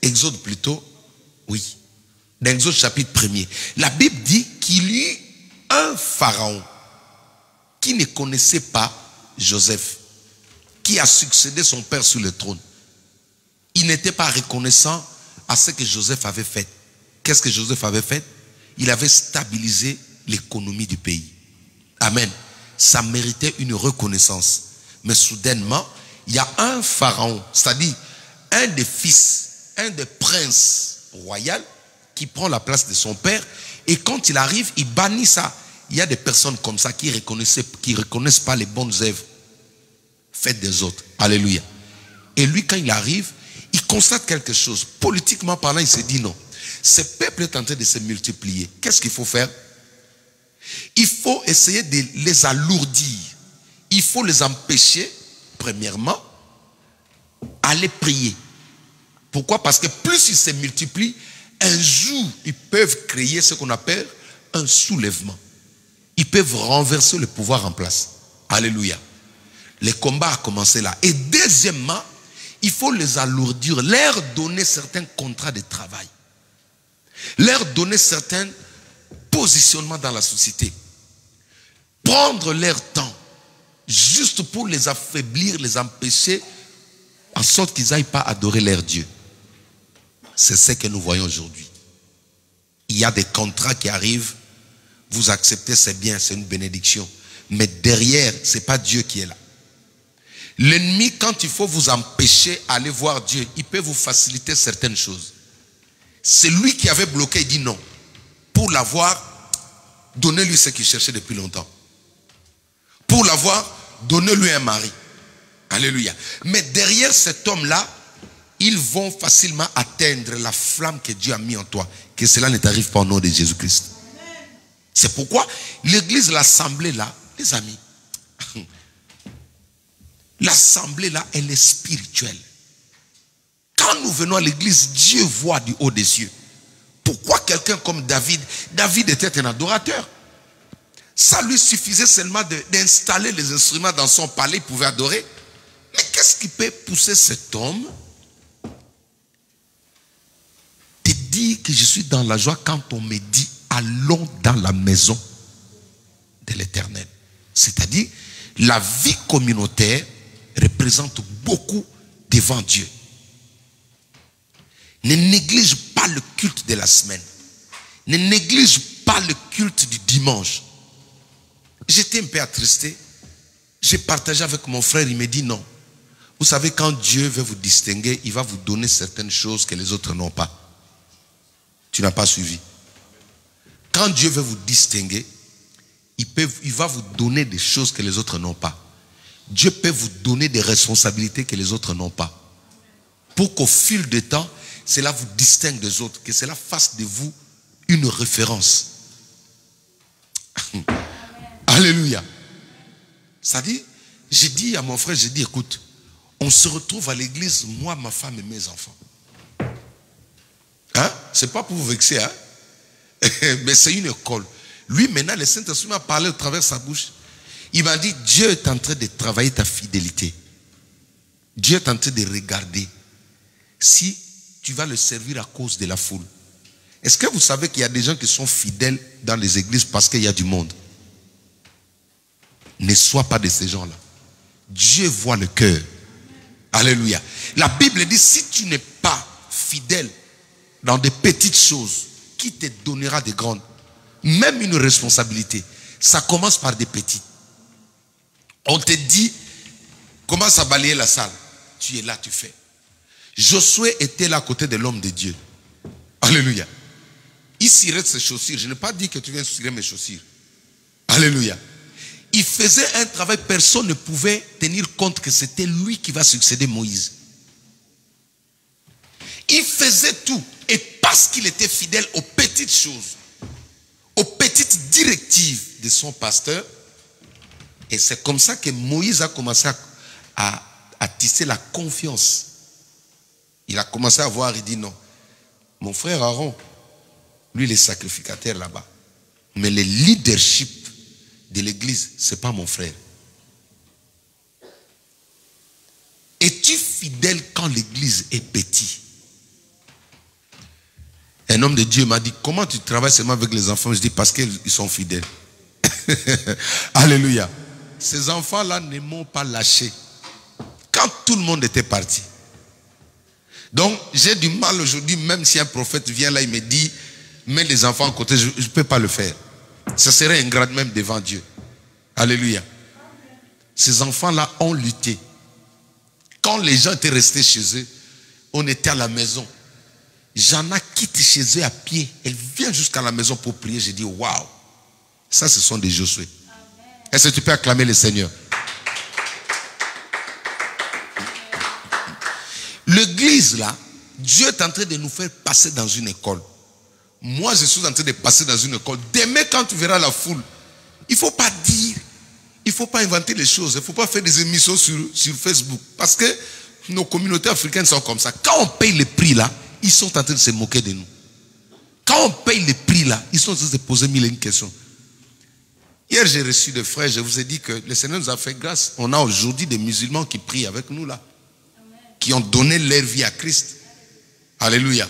Exode plutôt, oui, dans Exode chapitre 1er, la Bible dit qu'il y eut un pharaon qui ne connaissait pas Joseph, qui a succédé son père sur le trône. Il n'était pas reconnaissant à ce que Joseph avait fait. Qu'est-ce que Joseph avait fait? Il avait stabilisé l'économie du pays. Amen. Ça méritait une reconnaissance. Mais soudainement, il y a un pharaon, c'est-à-dire un des fils, un des princes royaux qui prend la place de son père. Et quand il arrive, il bannit ça. Il y a des personnes comme ça qui reconnaissent pas les bonnes œuvres faites des autres. Alléluia. Et lui, quand il arrive, il constate quelque chose. Politiquement parlant, il se dit non. Ce peuple est en train de se multiplier. Qu'est-ce qu'il faut faire? Il faut essayer de les alourdir. Il faut les empêcher, premièrement, à aller prier. Pourquoi? Parce que plus ils se multiplient, un jour, ils peuvent créer ce qu'on appelle un soulèvement. Ils peuvent renverser le pouvoir en place. Alléluia. Le combat a commencé là. Et deuxièmement, il faut les alourdir, leur donner certains contrats de travail. Leur donner certains positionnements dans la société. Prendre leur temps, juste pour les affaiblir, les empêcher, en sorte qu'ils n'aillent pas adorer leur Dieu. C'est ce que nous voyons aujourd'hui. Il y a des contrats qui arrivent, vous acceptez, c'est bien, c'est une bénédiction. Mais derrière, ce n'est pas Dieu qui est là. L'ennemi, quand il faut vous empêcher d'aller voir Dieu, il peut vous faciliter certaines choses. C'est lui qui avait bloqué, il dit non. Pour l'avoir, donnez-lui ce qu'il cherchait depuis longtemps. Pour l'avoir, donnez-lui un mari. Alléluia. Mais derrière cet homme-là, ils vont facilement atteindre la flamme que Dieu a mis en toi. Que cela ne t'arrive pas au nom de Jésus-Christ. C'est pourquoi l'église, l'assemblée là, les amis, l'assemblée là, elle est spirituelle. Quand nous venons à l'église, Dieu voit du haut des cieux. Pourquoi quelqu'un comme David? David était un adorateur. Ça lui suffisait seulement d'installer les instruments dans son palais, il pouvait adorer. Mais qu'est-ce qui peut pousser cet homme te dire que je suis dans la joie quand on me dit allons dans la maison de l'Éternel? C'est-à-dire, la vie communautaire représente beaucoup devant Dieu. Ne néglige pas le culte de la semaine. Ne néglige pas le culte du dimanche. J'étais un peu attristé J'ai partagé avec mon frère, il me dit non. Vous savez, quand Dieu veut vous distinguer, il va vous donner certaines choses que les autres n'ont pas. Tu n'as pas suivi. Quand Dieu veut vous distinguer, il va vous donner des choses que les autres n'ont pas. Dieu peut vous donner des responsabilités que les autres n'ont pas. Pour qu'au fil du temps, cela vous distingue des autres, que cela fasse de vous une référence. Alléluia. Ça dit, j'ai dit à mon frère, j'ai dit, écoute, on se retrouve à l'église, moi, ma femme et mes enfants. Hein? C'est pas pour vous vexer, hein? Mais c'est une école. Lui, maintenant, le Saint-Esprit m'a parlé au travers de sa bouche. Il m'a dit, Dieu est en train de travailler ta fidélité. Dieu est en train de regarder si tu vas le servir à cause de la foule. Est-ce que vous savez qu'il y a des gens qui sont fidèles dans les églises parce qu'il y a du monde? Ne sois pas de ces gens-là. Dieu voit le cœur. Alléluia. La Bible dit, si tu n'es pas fidèle dans des petites choses, qui te donnera des grandes? Même une responsabilité, ça commence par des petites. On te dit, commence à balayer la salle. Tu es là, tu fais. Josué était là à côté de l'homme de Dieu. Alléluia. Il cirait ses chaussures. Je n'ai pas dit que tu viens cirer mes chaussures. Alléluia. Il faisait un travail, personne ne pouvait tenir compte que c'était lui qui va succéder Moïse. Il faisait tout. Et parce qu'il était fidèle aux petites choses, aux petites directives de son pasteur, et c'est comme ça que Moïse a commencé à tisser la confiance. Il a commencé à voir, il dit non, mon frère Aaron, lui il est sacrificateur là-bas. Mais le leadership de l'église, ce n'est pas mon frère. Es-tu fidèle quand l'église est petite? Un homme de Dieu m'a dit, comment tu travailles seulement avec les enfants? Je dis, parce qu'ils sont fidèles. Alléluia. Ces enfants-là ne m'ont pas lâché quand tout le monde était parti. Donc, j'ai du mal aujourd'hui, même si un prophète vient là, il me dit, mets les enfants à côté, je ne peux pas le faire. Ça serait ingrat même devant Dieu. Alléluia. Ces enfants-là ont lutté. Quand les gens étaient restés chez eux, on était à la maison. Jana quitte chez eux à pied. Elle vient jusqu'à la maison pour prier. J'ai dit, waouh. Ça, ce sont des Josué. Est-ce que tu peux acclamer le Seigneur? L'église là, Dieu est en train de nous faire passer dans une école. Moi, je suis en train de passer dans une école. Demain, quand tu verras la foule, il ne faut pas dire, il ne faut pas inventer les choses. Il ne faut pas faire des émissions sur Facebook. Parce que nos communautés africaines sont comme ça. Quand on paye le prix là, ils sont en train de se moquer de nous. Quand on paye le prix là, ils sont en train de se poser mille et une questions. Hier, j'ai reçu des frères, je vous ai dit que le Seigneur nous a fait grâce. On a aujourd'hui des musulmans qui prient avec nous là. Qui ont donné leur vie à Christ. Alléluia.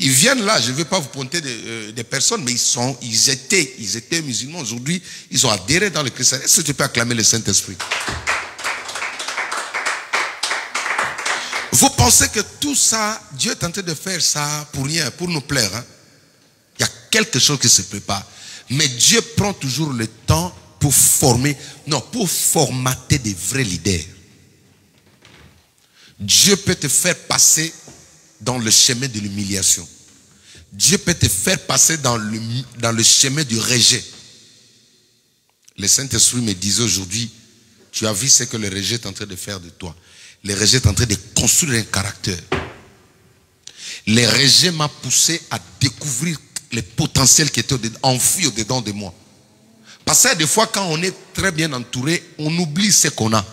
Ils viennent là, je ne vais pas vous pointer des personnes, mais ils étaient musulmans. Aujourd'hui, ils ont adhéré dans le christianisme. Est-ce que tu peux acclamer le Saint-Esprit? Vous pensez que tout ça, Dieu est en train de faire ça pour rien, pour nous plaire. Hein? Il y a quelque chose qui se prépare. Mais Dieu prend toujours le temps pour former, non, pour formater des vrais leaders. Dieu peut te faire passer dans le chemin de l'humiliation. Dieu peut te faire passer dans le chemin du rejet. Le Saint-Esprit me disait aujourd'hui, tu as vu ce que le rejet est en train de faire de toi. Le rejet est en train de construire un caractère. Le rejet m'a poussé à découvrir les potentiels qui étaient enfouis au-dedans de moi. Parce que des fois, quand on est très bien entouré, on oublie ce qu'on a.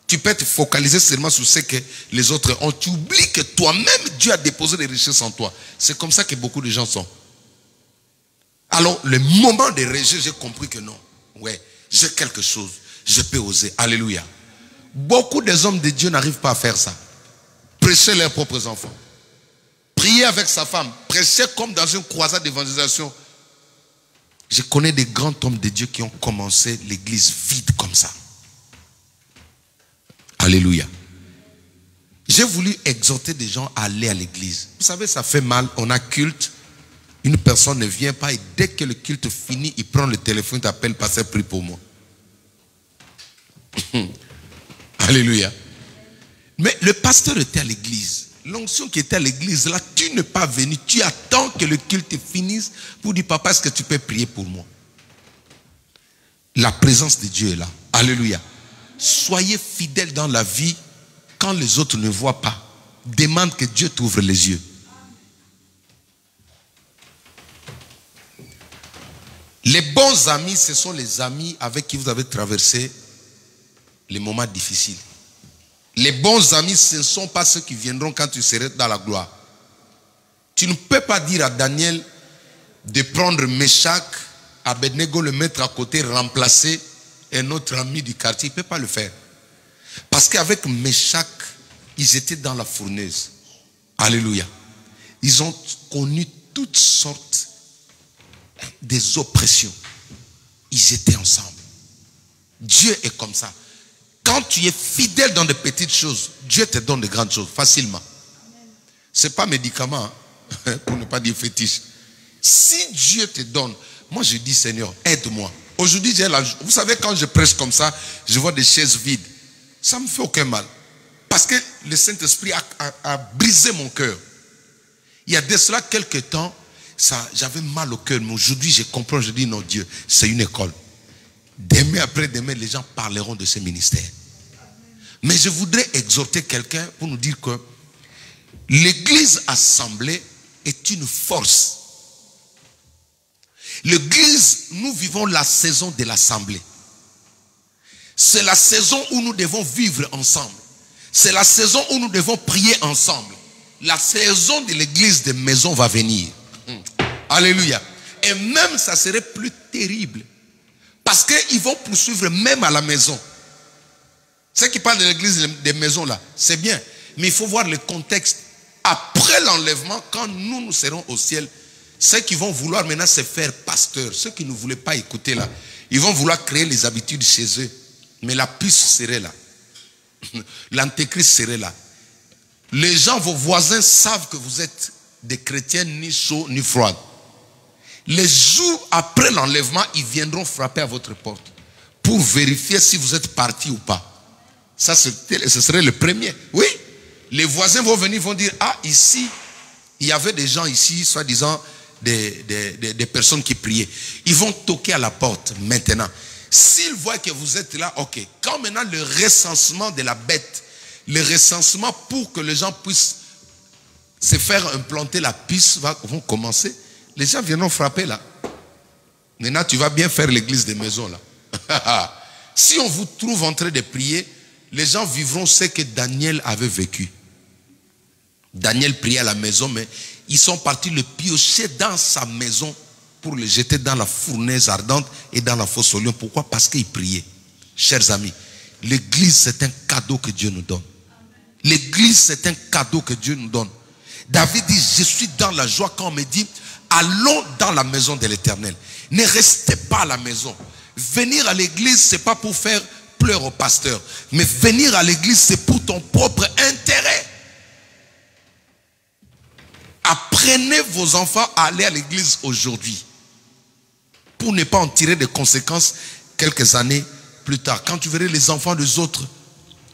Tu peux te focaliser seulement sur ce que les autres ont. Tu oublies que toi-même, Dieu a déposé des richesses en toi. C'est comme ça que beaucoup de gens sont. Alors, le moment de rejet, j'ai compris que non. Ouais, j'ai quelque chose. Je peux oser. Alléluia. Beaucoup des hommes de Dieu n'arrivent pas à faire ça. Prêcher leurs propres enfants. Prier avec sa femme. Prêcher comme dans une croisade d'évangélisation. Je connais des grands hommes de Dieu qui ont commencé l'église vide comme ça. Alléluia. J'ai voulu exhorter des gens à aller à l'église. Vous savez, ça fait mal. On a culte. Une personne ne vient pas et dès que le culte finit, il prend le téléphone, il t'appelle, pasteur, prie pour moi. Alléluia. Mais le pasteur était à l'église. L'onction qui était à l'église, là, tu n'es pas venu. Tu attends que le culte finisse pour dire, papa, est-ce que tu peux prier pour moi? La présence de Dieu est là. Alléluia. Soyez fidèles dans la vie quand les autres ne voient pas. Demande que Dieu t'ouvre les yeux. Les bons amis, ce sont les amis avec qui vous avez traversé les moments difficiles. Les bons amis, ce ne sont pas ceux qui viendront quand tu seras dans la gloire. Tu ne peux pas dire à Daniel de prendre Meshach, Abednego, le mettre à côté, remplacer un autre ami du quartier. Il ne peut pas le faire. Parce qu'avec Meshach, ils étaient dans la fournaise. Alléluia. Ils ont connu toutes sortes des oppressions. Ils étaient ensemble. Dieu est comme ça. Quand tu es fidèle dans de petites choses, Dieu te donne de grandes choses facilement. Ce n'est pas médicament, hein, pour ne pas dire fétiche. Si Dieu te donne, moi je dis Seigneur, aide-moi. Aujourd'hui, vous savez, quand je prêche comme ça, je vois des chaises vides. Ça ne me fait aucun mal. Parce que le Saint-Esprit a brisé mon cœur. Il y a de cela quelques temps, j'avais mal au cœur. Mais aujourd'hui, je comprends, je dis non, Dieu, c'est une école. Demain après demain, les gens parleront de ce ministère. Mais je voudrais exhorter quelqu'un pour nous dire que l'église assemblée est une force. L'église, nous vivons la saison de l'assemblée. C'est la saison où nous devons vivre ensemble. C'est la saison où nous devons prier ensemble. La saison de l'église de maison va venir. Alléluia. Et même ça serait plus terrible. Parce qu'ils vont poursuivre même à la maison. Ceux qui parlent de l'église des maisons là, c'est bien. Mais il faut voir le contexte. Après l'enlèvement, quand nous serons au ciel, ceux qui vont vouloir maintenant se faire pasteur, ceux qui ne voulaient pas écouter là, ils vont vouloir créer les habitudes chez eux. Mais la puce serait là. L'antéchrist serait là. Les gens, vos voisins savent que vous êtes des chrétiens ni chauds ni froids. Les jours après l'enlèvement, ils viendront frapper à votre porte pour vérifier si vous êtes parti ou pas. Ça, ce serait le premier. Oui, les voisins vont venir, vont dire, ah, ici, il y avait des gens ici, soi-disant, des personnes qui priaient. Ils vont toquer à la porte maintenant. S'ils voient que vous êtes là, ok. Quand maintenant le recensement de la bête, le recensement pour que les gens puissent se faire implanter la puce vont commencer, les gens viendront frapper là. Maintenant, tu vas bien faire l'église des maisons là. Si on vous trouve en train de prier, les gens vivront ce que Daniel avait vécu. Daniel priait à la maison, mais ils sont partis le piocher dans sa maison pour le jeter dans la fournaise ardente et dans la fosse aux lions. Pourquoi? Parce qu'il priait. Chers amis, l'église c'est un cadeau que Dieu nous donne. L'église c'est un cadeau que Dieu nous donne. David dit, je suis dans la joie quand on me dit, allons dans la maison de l'Éternel. Ne restez pas à la maison. Venir à l'église, c'est pas pour faire pleurer au pasteur. Mais venir à l'église, c'est pour ton propre intérêt. Apprenez vos enfants à aller à l'église aujourd'hui. Pour ne pas en tirer des conséquences quelques années plus tard. Quand tu verrais les enfants des autres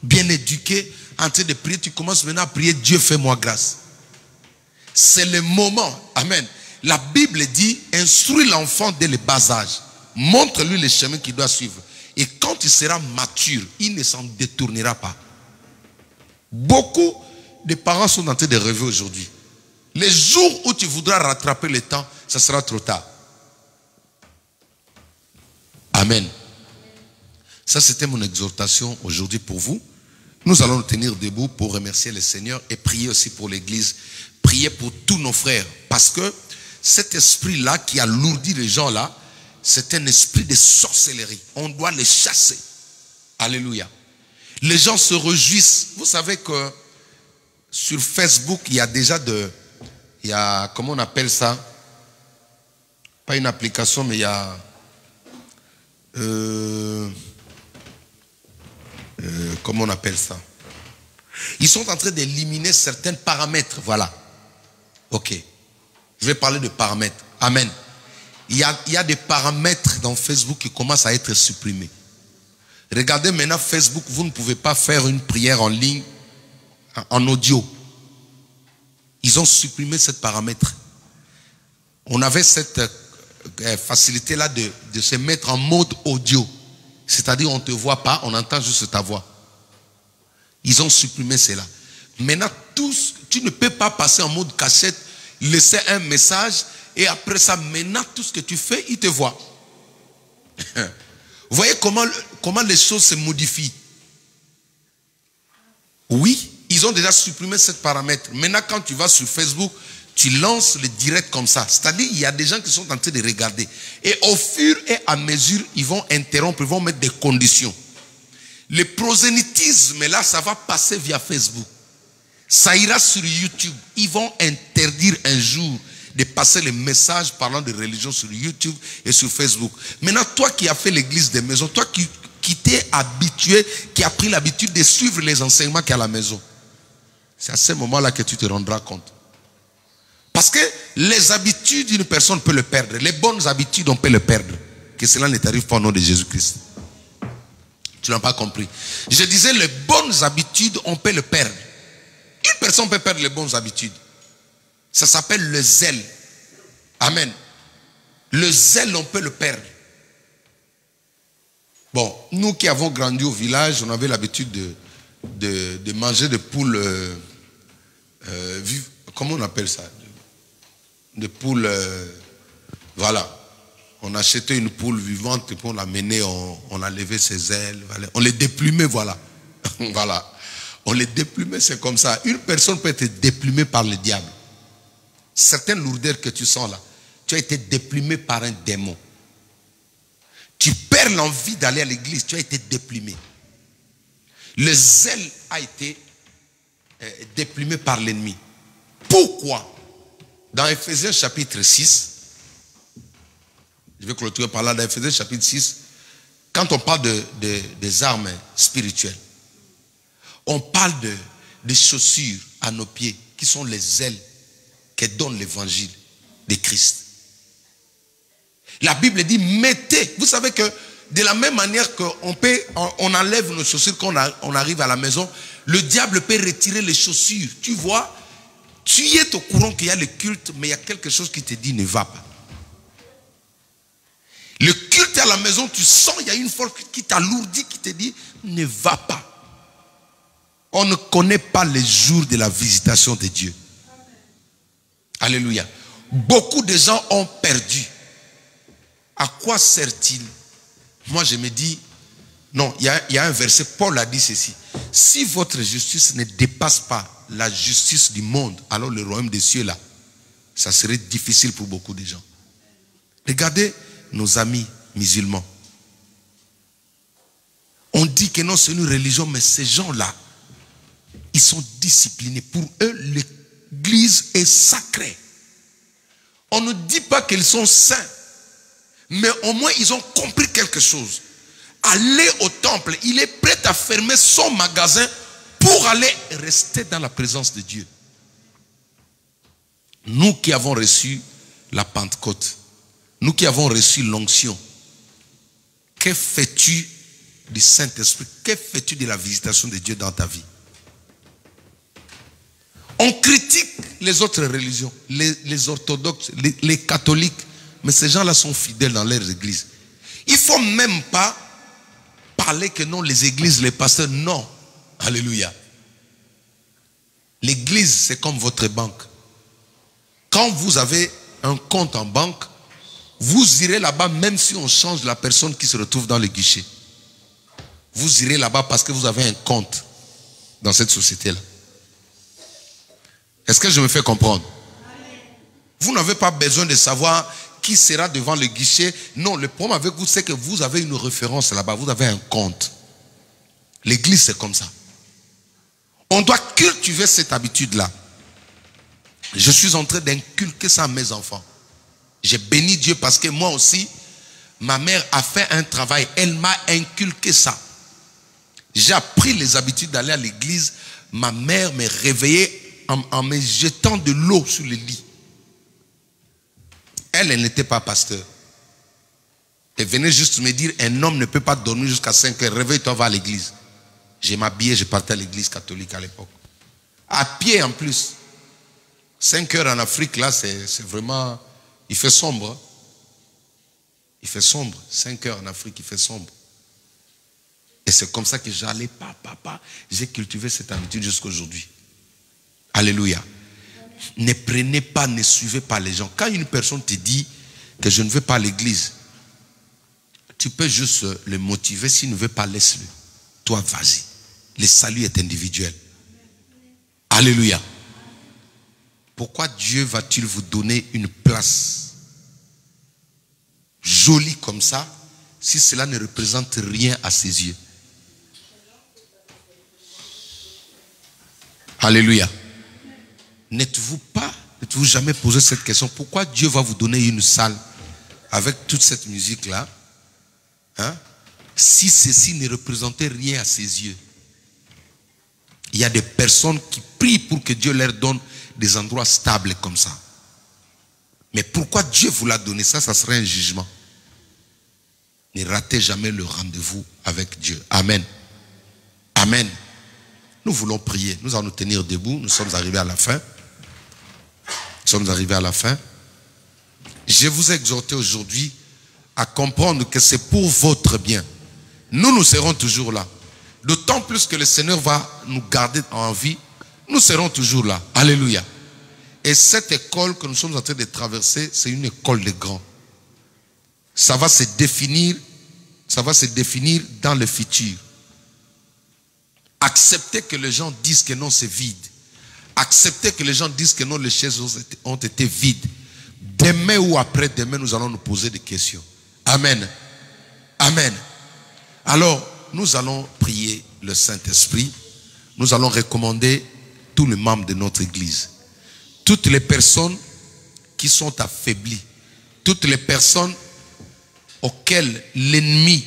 bien éduqués, en train de prier, tu commences maintenant à prier, Dieu fais-moi grâce. C'est le moment. Amen. La Bible dit, instruis l'enfant dès le bas âge. Montre-lui le chemin qu'il doit suivre. Et quand il sera mature, il ne s'en détournera pas. Beaucoup de parents sont en train de rêver aujourd'hui. Les jours où tu voudras rattraper le temps, ça sera trop tard. Amen. Ça, c'était mon exhortation aujourd'hui pour vous. Nous allons nous tenir debout pour remercier le Seigneur et prier aussi pour l'église. Prier pour tous nos frères. Parce que cet esprit-là qui alourdit les gens là, c'est un esprit de sorcellerie. On doit les chasser. Alléluia. Les gens se réjouissent. Vous savez que sur Facebook, il y a déjà comment on appelle ça? Pas une application, mais il y a comment on appelle ça? Ils sont en train d'éliminer certains paramètres. Voilà. Ok. Je vais parler de paramètres. Amen. Il y a des paramètres dans Facebook qui commencent à être supprimés. Regardez maintenant Facebook, vous ne pouvez pas faire une prière en ligne, en audio. Ils ont supprimé ce paramètre. On avait cette facilité-là de se mettre en mode audio. C'est-à-dire on ne te voit pas, on entend juste ta voix. Ils ont supprimé cela. Maintenant, tu ne peux pas passer en mode cachette, laisser un message et après ça, maintenant, tout ce que tu fais, ils te voient. Vous voyez comment les choses se modifient. Oui, ils ont déjà supprimé ce paramètre. Maintenant, quand tu vas sur Facebook, tu lances le direct comme ça. C'est-à-dire, il y a des gens qui sont en train de regarder. Et au fur et à mesure, ils vont interrompre, ils vont mettre des conditions. Le prosélytisme, là, ça va passer via Facebook. Ça ira sur YouTube. Ils vont interdire un jour de passer les messages parlant de religion sur YouTube et sur Facebook. Maintenant, toi qui as fait l'église des maisons, toi qui t'es habitué, qui as pris l'habitude de suivre les enseignements qu'il y a à la maison, c'est à ce moment-là que tu te rendras compte. Parce que les habitudes d'une personne peut le perdre. Les bonnes habitudes, on peut le perdre. Que cela ne t'arrive pas au nom de Jésus-Christ. Tu n'as pas compris. Je disais, les bonnes habitudes, on peut le perdre. Une personne peut perdre les bonnes habitudes. Ça s'appelle le zèle. Amen. Le zèle, on peut le perdre. Bon, nous qui avons grandi au village, on avait l'habitude de manger des poules vives. Comment on appelle ça? Des poules, voilà. On achetait une poule vivante et puis on l'a menée, on a levé ses ailes, voilà. On les déplumait, voilà. Voilà. On les déplumait, c'est comme ça. Une personne peut être déplumée par le diable. Certaines lourdeurs que tu sens là, tu as été déplumé par un démon. Tu perds l'envie d'aller à l'église, tu as été déplumé. Le zèle a été déplumé par l'ennemi. Pourquoi? Dans Ephésiens chapitre 6, je vais clôturer par là, dans Ephésiens chapitre 6, quand on parle des armes spirituelles, on parle des chaussures à nos pieds, qui sont les ailes que donne l'évangile de Christ. La Bible dit, mettez. Vous savez que de la même manière qu'on enlève nos chaussures quand on arrive à la maison, le diable peut retirer les chaussures. Tu vois, tu es au courant qu'il y a le culte, mais il y a quelque chose qui te dit ne va pas. Le culte à la maison, tu sens, il y a une force qui t'alourdit, qui te dit ne va pas. On ne connaît pas les jours de la visitation de Dieu. Alléluia. Beaucoup de gens ont perdu. À quoi sert-il? Moi je me dis, non, il y a un verset, Paul a dit ceci. Si votre justice ne dépasse pas la justice du monde, alors le royaume des cieux là, ça serait difficile pour beaucoup de gens. Regardez nos amis musulmans. On dit que non, c'est une religion, mais ces gens-là, ils sont disciplinés. Pour eux, l'église est sacrée. On ne dit pas qu'ils sont saints, mais au moins ils ont compris quelque chose. Aller au temple, il est prêt à fermer son magasin pour aller rester dans la présence de Dieu. Nous qui avons reçu la Pentecôte, nous qui avons reçu l'onction, que fais-tu du Saint-Esprit? Que fais-tu de la visitation de Dieu dans ta vie? On critique les autres religions, les orthodoxes, les catholiques, mais ces gens-là sont fidèles dans leurs églises. Il ne faut même pas parler que non, les églises, les pasteurs, non. Alléluia. L'église, c'est comme votre banque. Quand vous avez un compte en banque, vous irez là-bas même si on change la personne qui se retrouve dans le guichet. Vous irez là-bas parce que vous avez un compte dans cette société-là. Est-ce que je me fais comprendre? Vous n'avez pas besoin de savoir qui sera devant le guichet. Non, le problème avec vous, c'est que vous avez une référence là-bas. Vous avez un compte. L'église, c'est comme ça. On doit cultiver cette habitude-là. Je suis en train d'inculquer ça à mes enfants. J'ai béni Dieu parce que moi aussi, ma mère a fait un travail. Elle m'a inculqué ça. J'ai appris les habitudes d'aller à l'église. Ma mère me réveillait en me jetant de l'eau sur le lit. Elle n'était pas pasteur. Et venait juste me dire, un homme ne peut pas dormir jusqu'à 5 heures. Réveille-toi, va à l'église. J'ai m'habillé, je partais à l'église catholique à l'époque. À pied en plus. 5 heures en Afrique, là, c'est vraiment... Il fait sombre. Hein? Il fait sombre. 5 heures en Afrique, il fait sombre. Et c'est comme ça que j'allais, papa. J'ai cultivé cette habitude jusqu'à aujourd'hui. Alléluia. Ne prenez pas, ne suivez pas les gens. Quand une personne te dit que je ne vais pas à l'église, tu peux juste le motiver. S'il ne veut pas, laisse-le. Toi, vas-y. Le salut est individuel. Alléluia. Pourquoi Dieu va-t-il vous donner une place jolie comme ça si cela ne représente rien à ses yeux? Alléluia. N'êtes-vous jamais posé cette question? Pourquoi Dieu va vous donner une salle avec toute cette musique-là, hein, si ceci ne représentait rien à ses yeux? Il y a des personnes qui prient pour que Dieu leur donne des endroits stables comme ça. Mais pourquoi Dieu vous l'a donné? Ça serait un jugement. Ne ratez jamais le rendez-vous avec Dieu. Amen. Amen. Nous voulons prier. Nous allons nous tenir debout. Nous sommes arrivés à la fin. Nous sommes arrivés à la fin. Je vous ai exhorté aujourd'hui à comprendre que c'est pour votre bien. Nous serons toujours là. D'autant plus que le Seigneur va nous garder en vie. Nous serons toujours là. Alléluia. Et cette école que nous sommes en train de traverser, c'est une école de grands. Ça va se définir dans le futur. Acceptez que les gens disent que non, c'est vide. Acceptez que les gens disent que non, les chaises ont été vides. Demain ou après-demain, nous allons nous poser des questions. Amen. Amen. Alors, nous allons prier le Saint-Esprit. Nous allons recommander tous les membres de notre église. Toutes les personnes qui sont affaiblies. Toutes les personnes auxquelles l'ennemi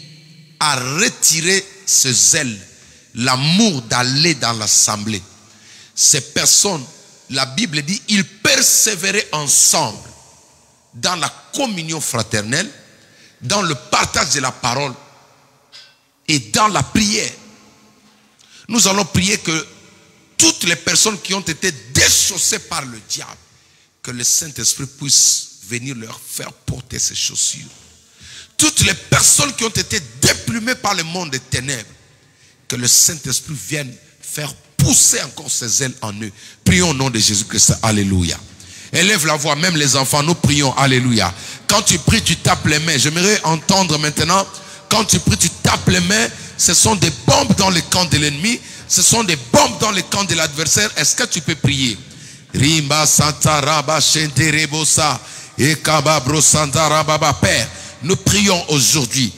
a retiré ce zèle, l'amour d'aller dans l'assemblée. Ces personnes, la Bible dit, ils persévéraient ensemble dans la communion fraternelle, dans le partage de la parole et dans la prière. Nous allons prier que toutes les personnes qui ont été déchaussées par le diable, que le Saint-Esprit puisse venir leur faire porter ces chaussures. Toutes les personnes qui ont été déplumées par le monde des ténèbres, que le Saint-Esprit vienne faire pousser encore ses ailes en eux. Prions au nom de Jésus-Christ. Alléluia. Élève la voix, même les enfants, nous prions. Alléluia. Quand tu pries, tu tapes les mains. J'aimerais entendre maintenant, quand tu pries, tu tapes les mains. Ce sont des bombes dans le camp de l'ennemi. Ce sont des bombes dans le camp de l'adversaire. Est-ce que tu peux prier? Rimba Santa Raba Shenterebosa Ekababro Santa Rababa. Père, nous prions aujourd'hui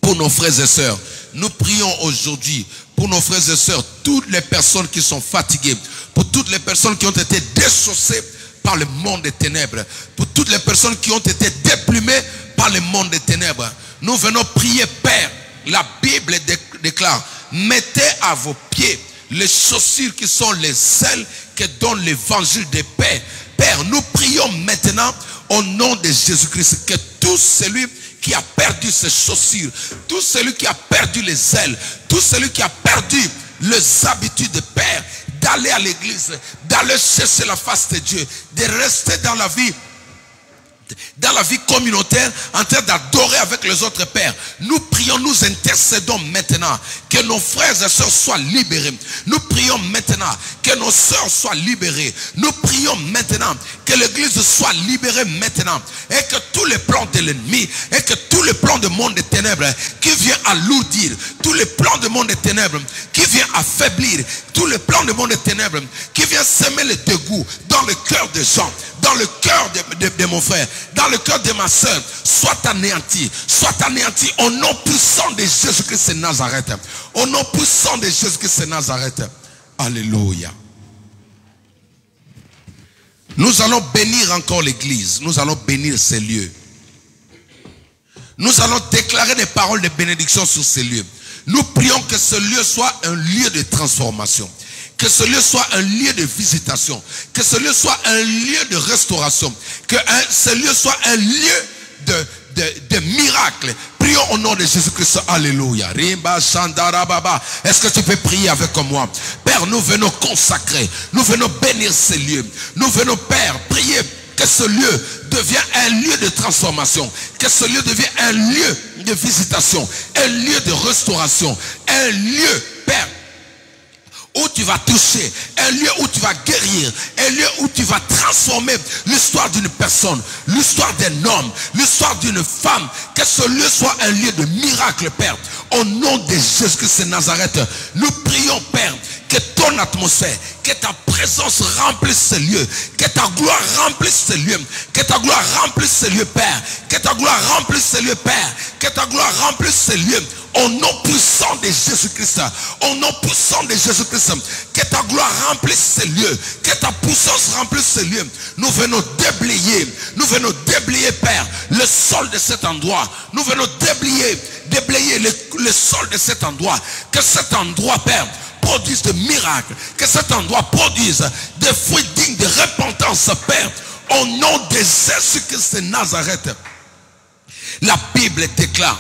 pour nos frères et sœurs. Nous prions aujourd'hui pour nos frères et sœurs, toutes les personnes qui sont fatiguées, pour toutes les personnes qui ont été déchaussées par le monde des ténèbres, pour toutes les personnes qui ont été déplumées par le monde des ténèbres. Nous venons prier, Père. La Bible déclare, mettez à vos pieds les chaussures qui sont les ailes que donne l'évangile de paix. Père, nous prions maintenant au nom de Jésus-Christ que tout celui qui a perdu ses chaussures, tout celui qui a perdu les ailes, tout celui qui a perdu les habitudes de Père, d'aller à l'église, d'aller chercher la face de Dieu, de rester dans la vie communautaire, en train d'adorer avec les autres pères. Nous prions, nous intercédons maintenant que nos frères et sœurs soient libérés. Nous prions maintenant que nos sœurs soient libérées. Nous prions maintenant que l'église soit libérée maintenant. Et que tous les plans de l'ennemi, et que tous les plans du monde des ténèbres qui vient alourdir, tous les plans du monde des ténèbres qui vient affaiblir, tous les plans du monde des ténèbres qui vient semer le dégoût dans le cœur des gens, dans le cœur de mon frère, dans le cœur de ma soeur, soit anéanti au nom puissant de Jésus-Christ de Nazareth. Au nom puissant de Jésus-Christ de Nazareth. Alléluia. Nous allons bénir encore l'église. Nous allons bénir ces lieux. Nous allons déclarer des paroles de bénédiction sur ces lieux. Nous prions que ce lieu soit un lieu de transformation. Que ce lieu soit un lieu de visitation. Que ce lieu soit un lieu de restauration. Que ce lieu soit un lieu de miracles. Prions au nom de Jésus-Christ. Alléluia. Est-ce que tu peux prier avec moi? Père, nous venons consacrer, nous venons bénir ces lieux. Nous venons, Père, prier que ce lieu devienne un lieu de transformation, que ce lieu devienne un lieu de visitation, un lieu de restauration, un lieu, Père, où tu vas toucher, un lieu où tu vas guérir, un lieu où tu vas transformer l'histoire d'une personne, l'histoire d'un homme, l'histoire d'une femme. Que ce lieu soit un lieu de miracle, Père. Au nom de Jésus-Christ de Nazareth, nous prions, Père, que ton atmosphère, que ta présence remplisse ce lieu, que ta gloire remplisse ce lieu, que ta gloire remplisse ce lieu, Père, que ta gloire remplisse ce lieu, Père, que ta gloire remplisse ce lieu. Au nom puissant de Jésus-Christ, au nom puissant de Jésus-Christ, que ta gloire remplisse ce lieu, que ta puissance remplisse ce lieu. Nous venons déblayer, Père, le sol de cet endroit. Nous venons déblayer le sol de cet endroit. Que cet endroit, Père, produise de miracles, que cet endroit produise des fruits dignes de repentance, Père, au nom de Jésus-Christ de Nazareth. La Bible déclare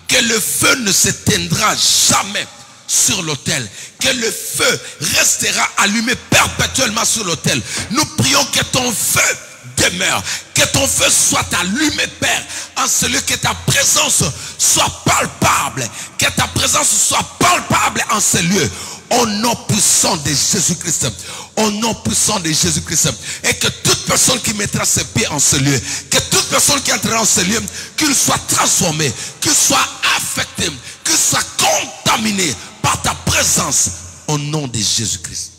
que le feu ne s'éteindra jamais sur l'autel, que le feu restera allumé perpétuellement sur l'autel. Nous prions que ton feu demeure, que ton feu soit allumé, Père, en celui que ta présence soit palpable, que ta présence soit palpable en ce lieu. Au nom puissant de Jésus-Christ, au nom puissant de Jésus-Christ, et que toute personne qui mettra ses pieds en ce lieu, que toute personne qui entrera en ce lieu, qu'il soit transformé, qu'il soit affecté, qu'il soit contaminé par ta présence, au nom de Jésus-Christ.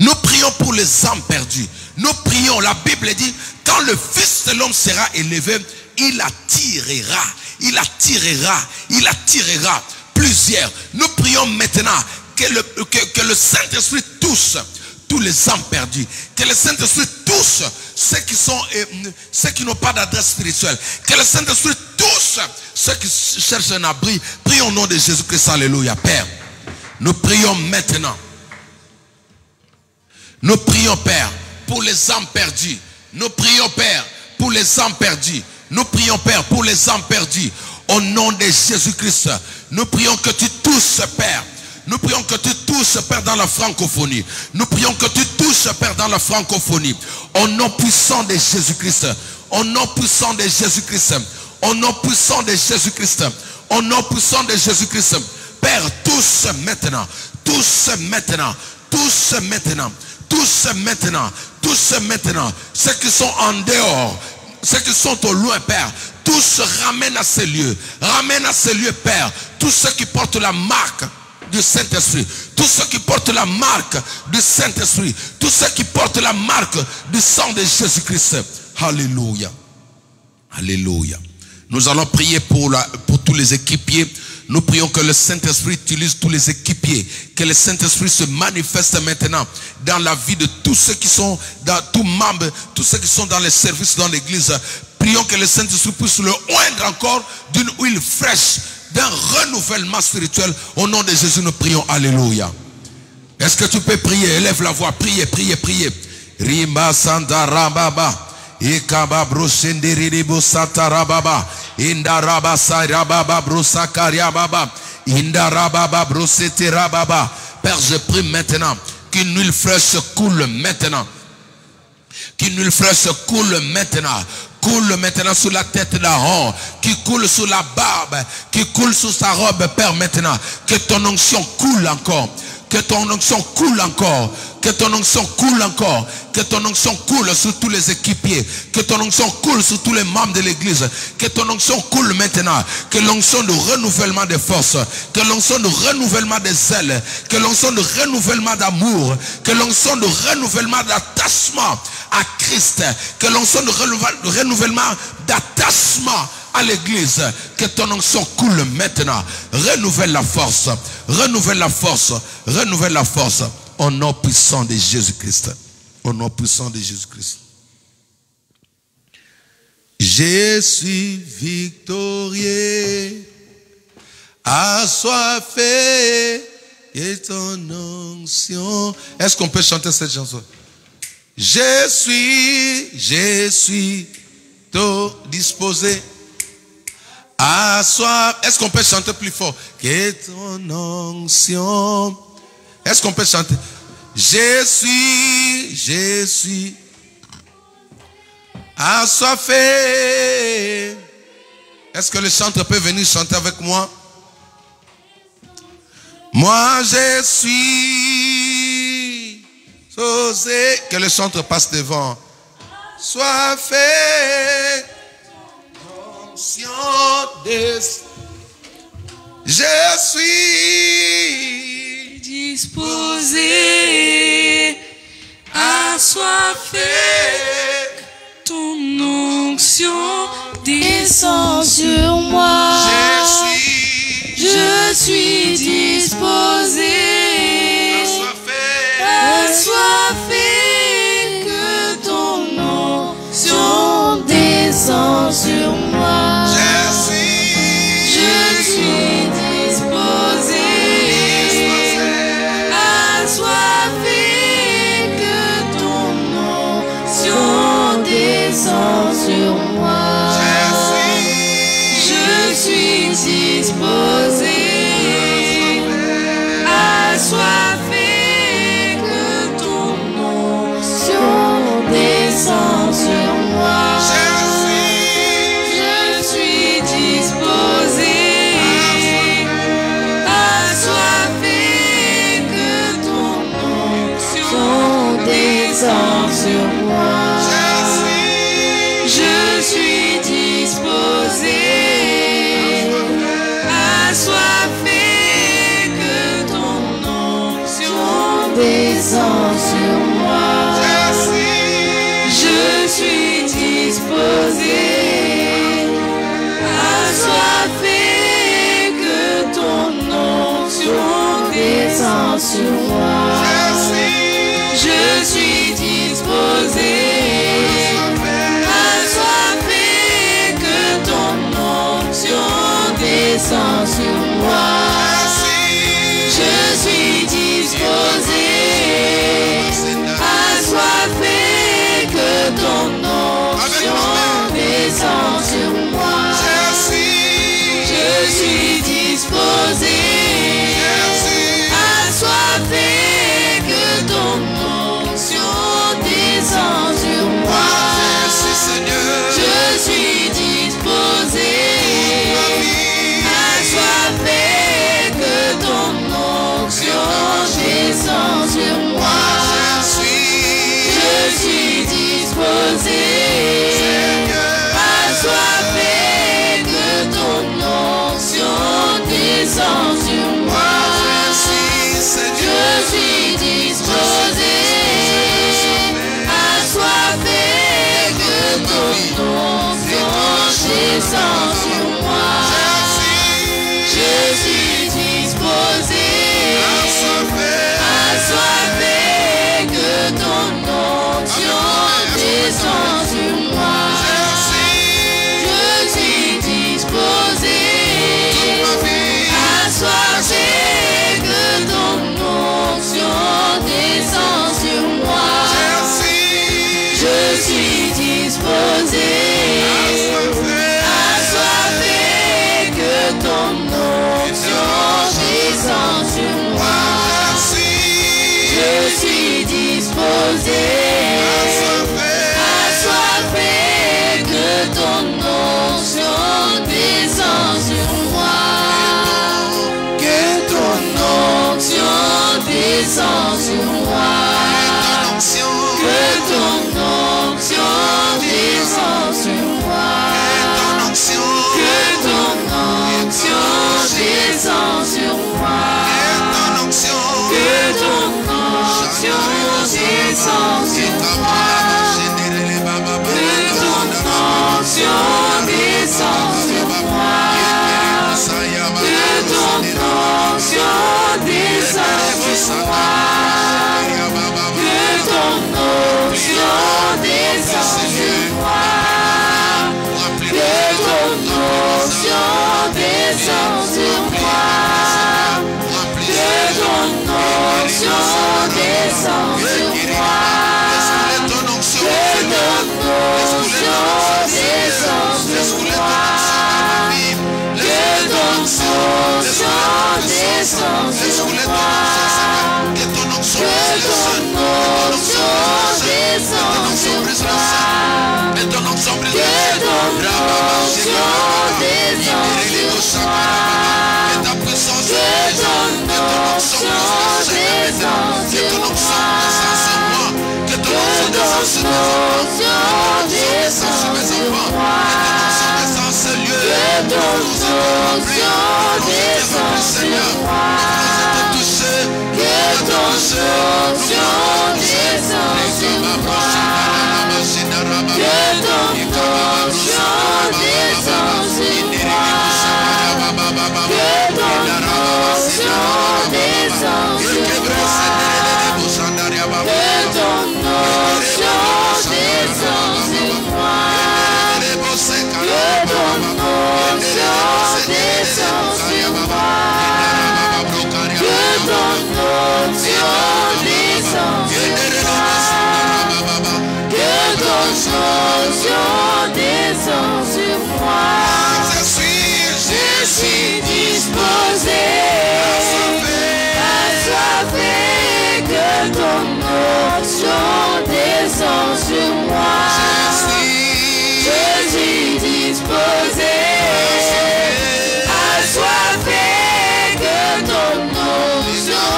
Nous prions pour les âmes perdues. Nous prions, la Bible dit, quand le Fils de l'homme sera élevé, il attirera plusieurs. Nous prions maintenant que le Saint-Esprit touche tous les âmes perdues. Que le Saint-Esprit touche ceux qui n'ont pas d'adresse spirituelle. Que le Saint-Esprit touche ceux qui cherchent un abri. Prions au nom de Jésus-Christ. Alléluia. Père, nous prions maintenant. Nous prions, Père, pour les âmes perdues. Nous prions, Père, pour les âmes perdues. Nous prions, Père, pour les âmes perdues. Au nom de Jésus-Christ, nous prions que tu touches, Père. Nous prions que tu touches, Père, dans la francophonie. Nous prions que tu touches, Père, dans la francophonie. Au nom puissant de Jésus-Christ. Au nom puissant de Jésus-Christ. Au nom puissant de Jésus-Christ. Au nom puissant de Jésus-Christ. Père, touche maintenant. Touche maintenant. Touche maintenant. Touche maintenant. Touche maintenant. Ceux qui sont en dehors. Ceux qui sont au loin, Père. Tous ramènent à ces lieux. Ramène à ces lieux, Père. Tous ceux qui portent la marque du Saint-Esprit. Tous ceux qui portent la marque du Saint-Esprit. Tous ceux qui portent la marque du sang de Jésus-Christ. Alléluia. Alléluia. Nous allons prier pour tous les équipiers. Nous prions que le Saint-Esprit utilise tous les équipiers. Que le Saint-Esprit se manifeste maintenant dans la vie de tous ceux qui sont dans tous membres, tous ceux qui sont dans les services dans l'église. Prions que le Saint-Esprit puisse le oindre encore d'une huile fraîche, d'un renouvellement spirituel. Au nom de Jésus, nous prions. Alléluia. Est-ce que tu peux prier? Élève la voix. Priez, priez, priez. Rimba Santa Rababa. Ikaba broshenderibo satarababa. Indaraba sarababa brosakariababa. Indarababa broseterababa. Père, je prie maintenant qu'une huile fraîche coule maintenant. Qu'une huile fraîche coule maintenant. Coule maintenant sur la tête d'Aaron, qui coule sur la barbe, qui coule sur sa robe, Père, maintenant. Que ton onction coule encore. Que ton onction coule encore. Que ton onction coule encore. Que ton onction coule sur tous les équipiers. Que ton onction coule sur tous les membres de l'église. Que ton onction coule maintenant. Que l'onction de renouvellement des forces. Que l'onction de renouvellement des ailes. Que l'onction de renouvellement d'amour. Que l'onction de renouvellement d'attachement à Christ. Que l'onction de renouvellement d'attachement à l'église. Que ton onction coule maintenant. Renouvelle la force. Renouvelle la force. Renouvelle la force. Au nom puissant de Jésus-Christ. Au nom puissant de Jésus-Christ. Je suis victorieux, assoiffé de ton onction. Est-ce qu'on peut chanter cette chanson? Je suis tout disposé à soi. Est-ce qu'on peut chanter plus fort? Que ton onction. Est-ce qu'on peut chanter? Je suis assoiffé. Est-ce que le chanteur peut venir chanter avec moi? Moi je suis osé. Que le chanteur passe devant. Soiffé. Onction de... Je suis disposé, assoiffé, ton onction descend sur moi. Je suis disposé, assoiffé, que ton onction descend sur moi. Je suis disposé, assoiffé, que ton onction descend sur moi. Je suis disposé, assoiffé, que ton onction descend sur moi. Je suis disposé, assoiffé, que ton onction descend sur moi. Je suis disposé, assoiffé, que ton onction descend sur moi. Je suis disposé, assoiffé, que ton onction descend sur moi. Je suis disposé, assoiffé, que ton onction descend sur moi. Je suis disposé, assoiffé, que ton onction descend sur moi. Je suis disposé, assoiffé, que ton onction descend sur moi. Je suis disposé, assoiffé, que ton onction descend sur moi. Je suis disposé, assoiffé, que ton onction descend sur moi. Je suis disposé, assoiffé, que ton onction descend sur moi. Je suis disposé, assoiffé, que ton onction descend sur moi. Je suis disposé, assoiffé, que ton onction descend sur moi. Je suis disposé, assoiffé, que ton onction descend sur moi. Je suis disposé, assoiffé, que ton onction descend sur moi. Que ton onction descend sur moi. Que ton onction descend sur moi. Que ton onction descend sur moi. Que ton onction descend sur moi. Que ton onction descend sur moi. Que ton onction descend sur moi. Que ton onction descend sur moi. Que ton onction descend sur moi. Que ton onction descend sur moi. descend sur moi. Que ton onction descend sur moi. Que ton onction Que ton onction descend sur moi. que ta puissance Que ton onction descend sur moi. que ton onction descend sur moi. Que ton onction descend sur moi. Que ton onction descend sur moi. Que ton onction descend sur moi. Que ton onction descend sur moi. Que ton onction descend sur moi. Que ton onction descend sur moi. Que ton onction descend sur moi. Que ton onction descend sur moi. Je suis disposé, assoiffé, que ton onction descend sur moi. Je suis disposé, assoiffé, que ton onction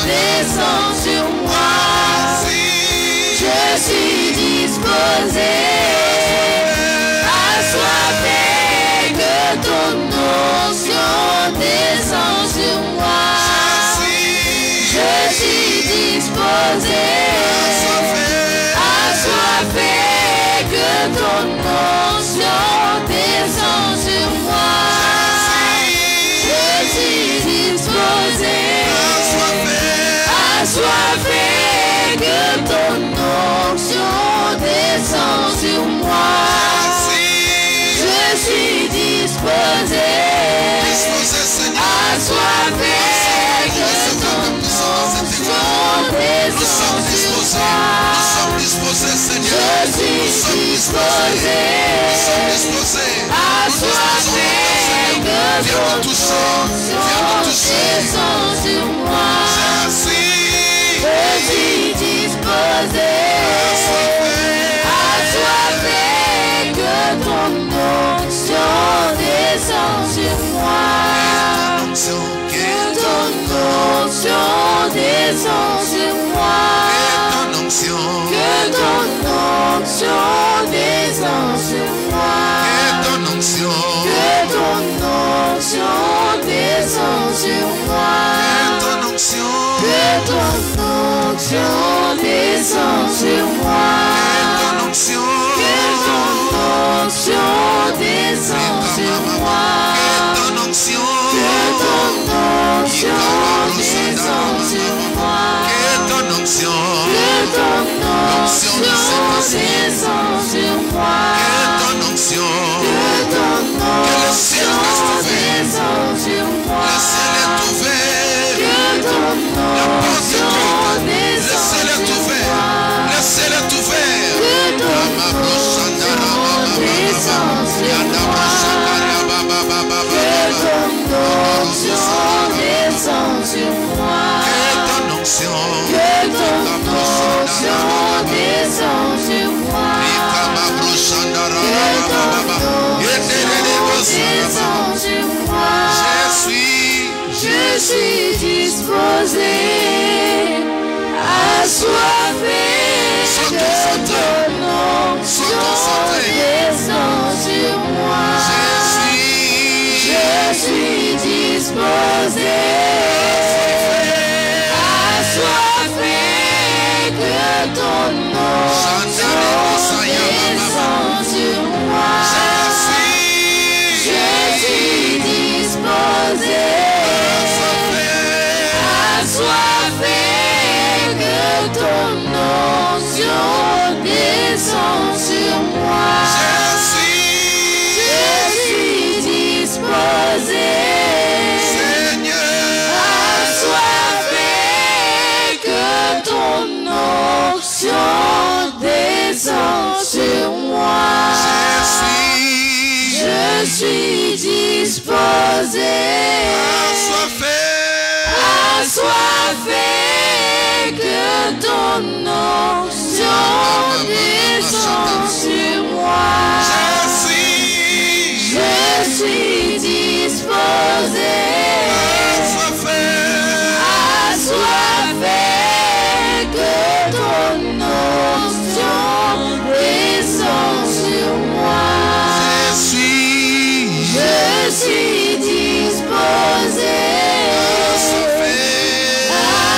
descend sur moi. Je suis disposé, assoiffé, que ton onction descend sur moi. Je suis disposé, assoiffé, que ton onction descend sur moi. Je suis disposé, assoiffé, que ton onction descend sur moi. Je suis disposé, assoiffé, que ton onction descend sur moi. Je suis disposé, assoiffé, que ton onction descend sur moi. Je suis disposé, assoiffé, que ton onction descend sur moi. Que ton onction descend sur moi. Que ton onction descend sur moi. Que ton onction descend sur moi. Que ton onction descend sur moi. Que ton onction descend sur moi. Que ton onction descend sur moi. Que ton onction descend sur moi. Que ton onction descend sur moi. Que ton onction descend sur moi. Laissez-le ouvert. Que ton onction descend sur moi. Que ton onction descend sur moi. Que ton onction descend sur moi. Je suis disposé, assoiffé, que ton onction descend sur moi. Je suis disposé, assoiffé, que ton onction descend sur moi. Je suis disposé, assoiffé, que ton onction descend sur moi. Je suis disposé, assoiffé, que ton onction descend sur moi. Je Je suis disposé, assoiffé, que ton onction descend sur moi. Je suis disposé, assoiffé, que ton onction descend sur moi. Je suis disposé,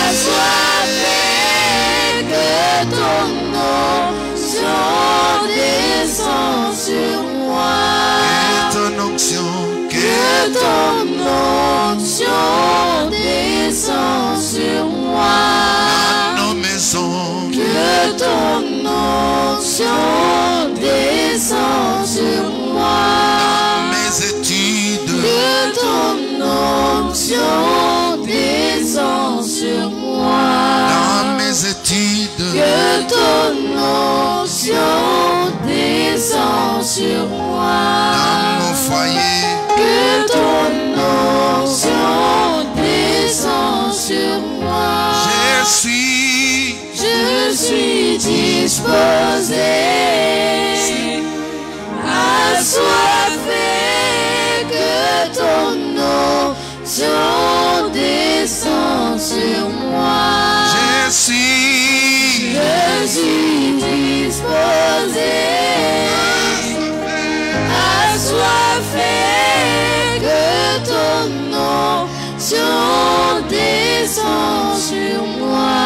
assoiffé, que ton onction descend sur moi. Que ton onction descend sur moi. Que ton onction descend sur moi. Que ton onction descend sur moi. Que ton onction descend sur moi. Que ton onction descend sur moi. Je suis disposé, assoiffé, que ton onction descend sur moi. Je suis disposé, assoiffé, que ton onction descend sur moi.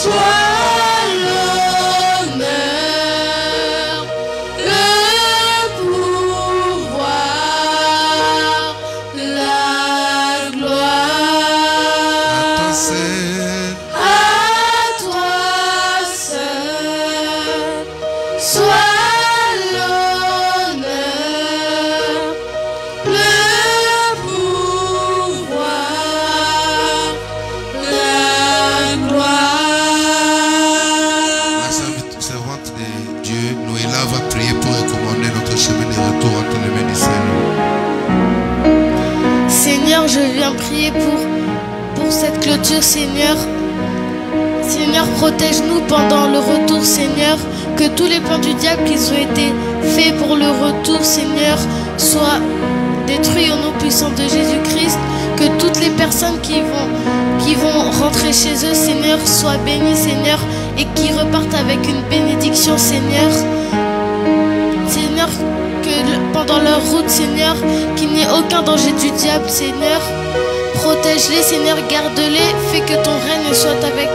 soit l'honneur, le pouvoir, la gloire. À toi seul, soit l'honneur, le pouvoir, la gloire. La servante de Dieu, Noéla, va prier pour recommander notre chemin de retour entre les mains du Seigneur. Seigneur, je viens prier pour cette clôture, Seigneur. Seigneur, protège-nous pendant le retour, Seigneur. Que tous les plans du diable qui ont été faits pour le retour, Seigneur, soient détruits au nom puissant de Jésus-Christ. Que toutes les personnes qui vont rentrer chez eux, Seigneur, soient bénies, Seigneur, et qui repartent avec une bénédiction, Seigneur. Seigneur, que pendant leur route, Seigneur, qu'il n'y ait aucun danger du diable, Seigneur. Protège-les, Seigneur, garde-les, fais que ton règne soit avec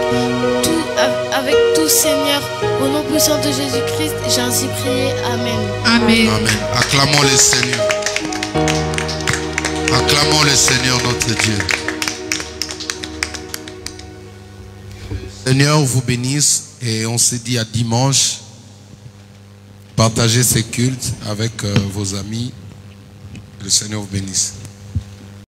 tout, Seigneur. Au nom puissant de Jésus-Christ, j'ai ainsi prié. Amen. Amen. Amen. Acclamons le Seigneur. Acclamons le Seigneur notre Dieu. Seigneur vous bénisse et on se dit à dimanche. Partagez ces cultes avec vos amis. Que le Seigneur vous bénisse.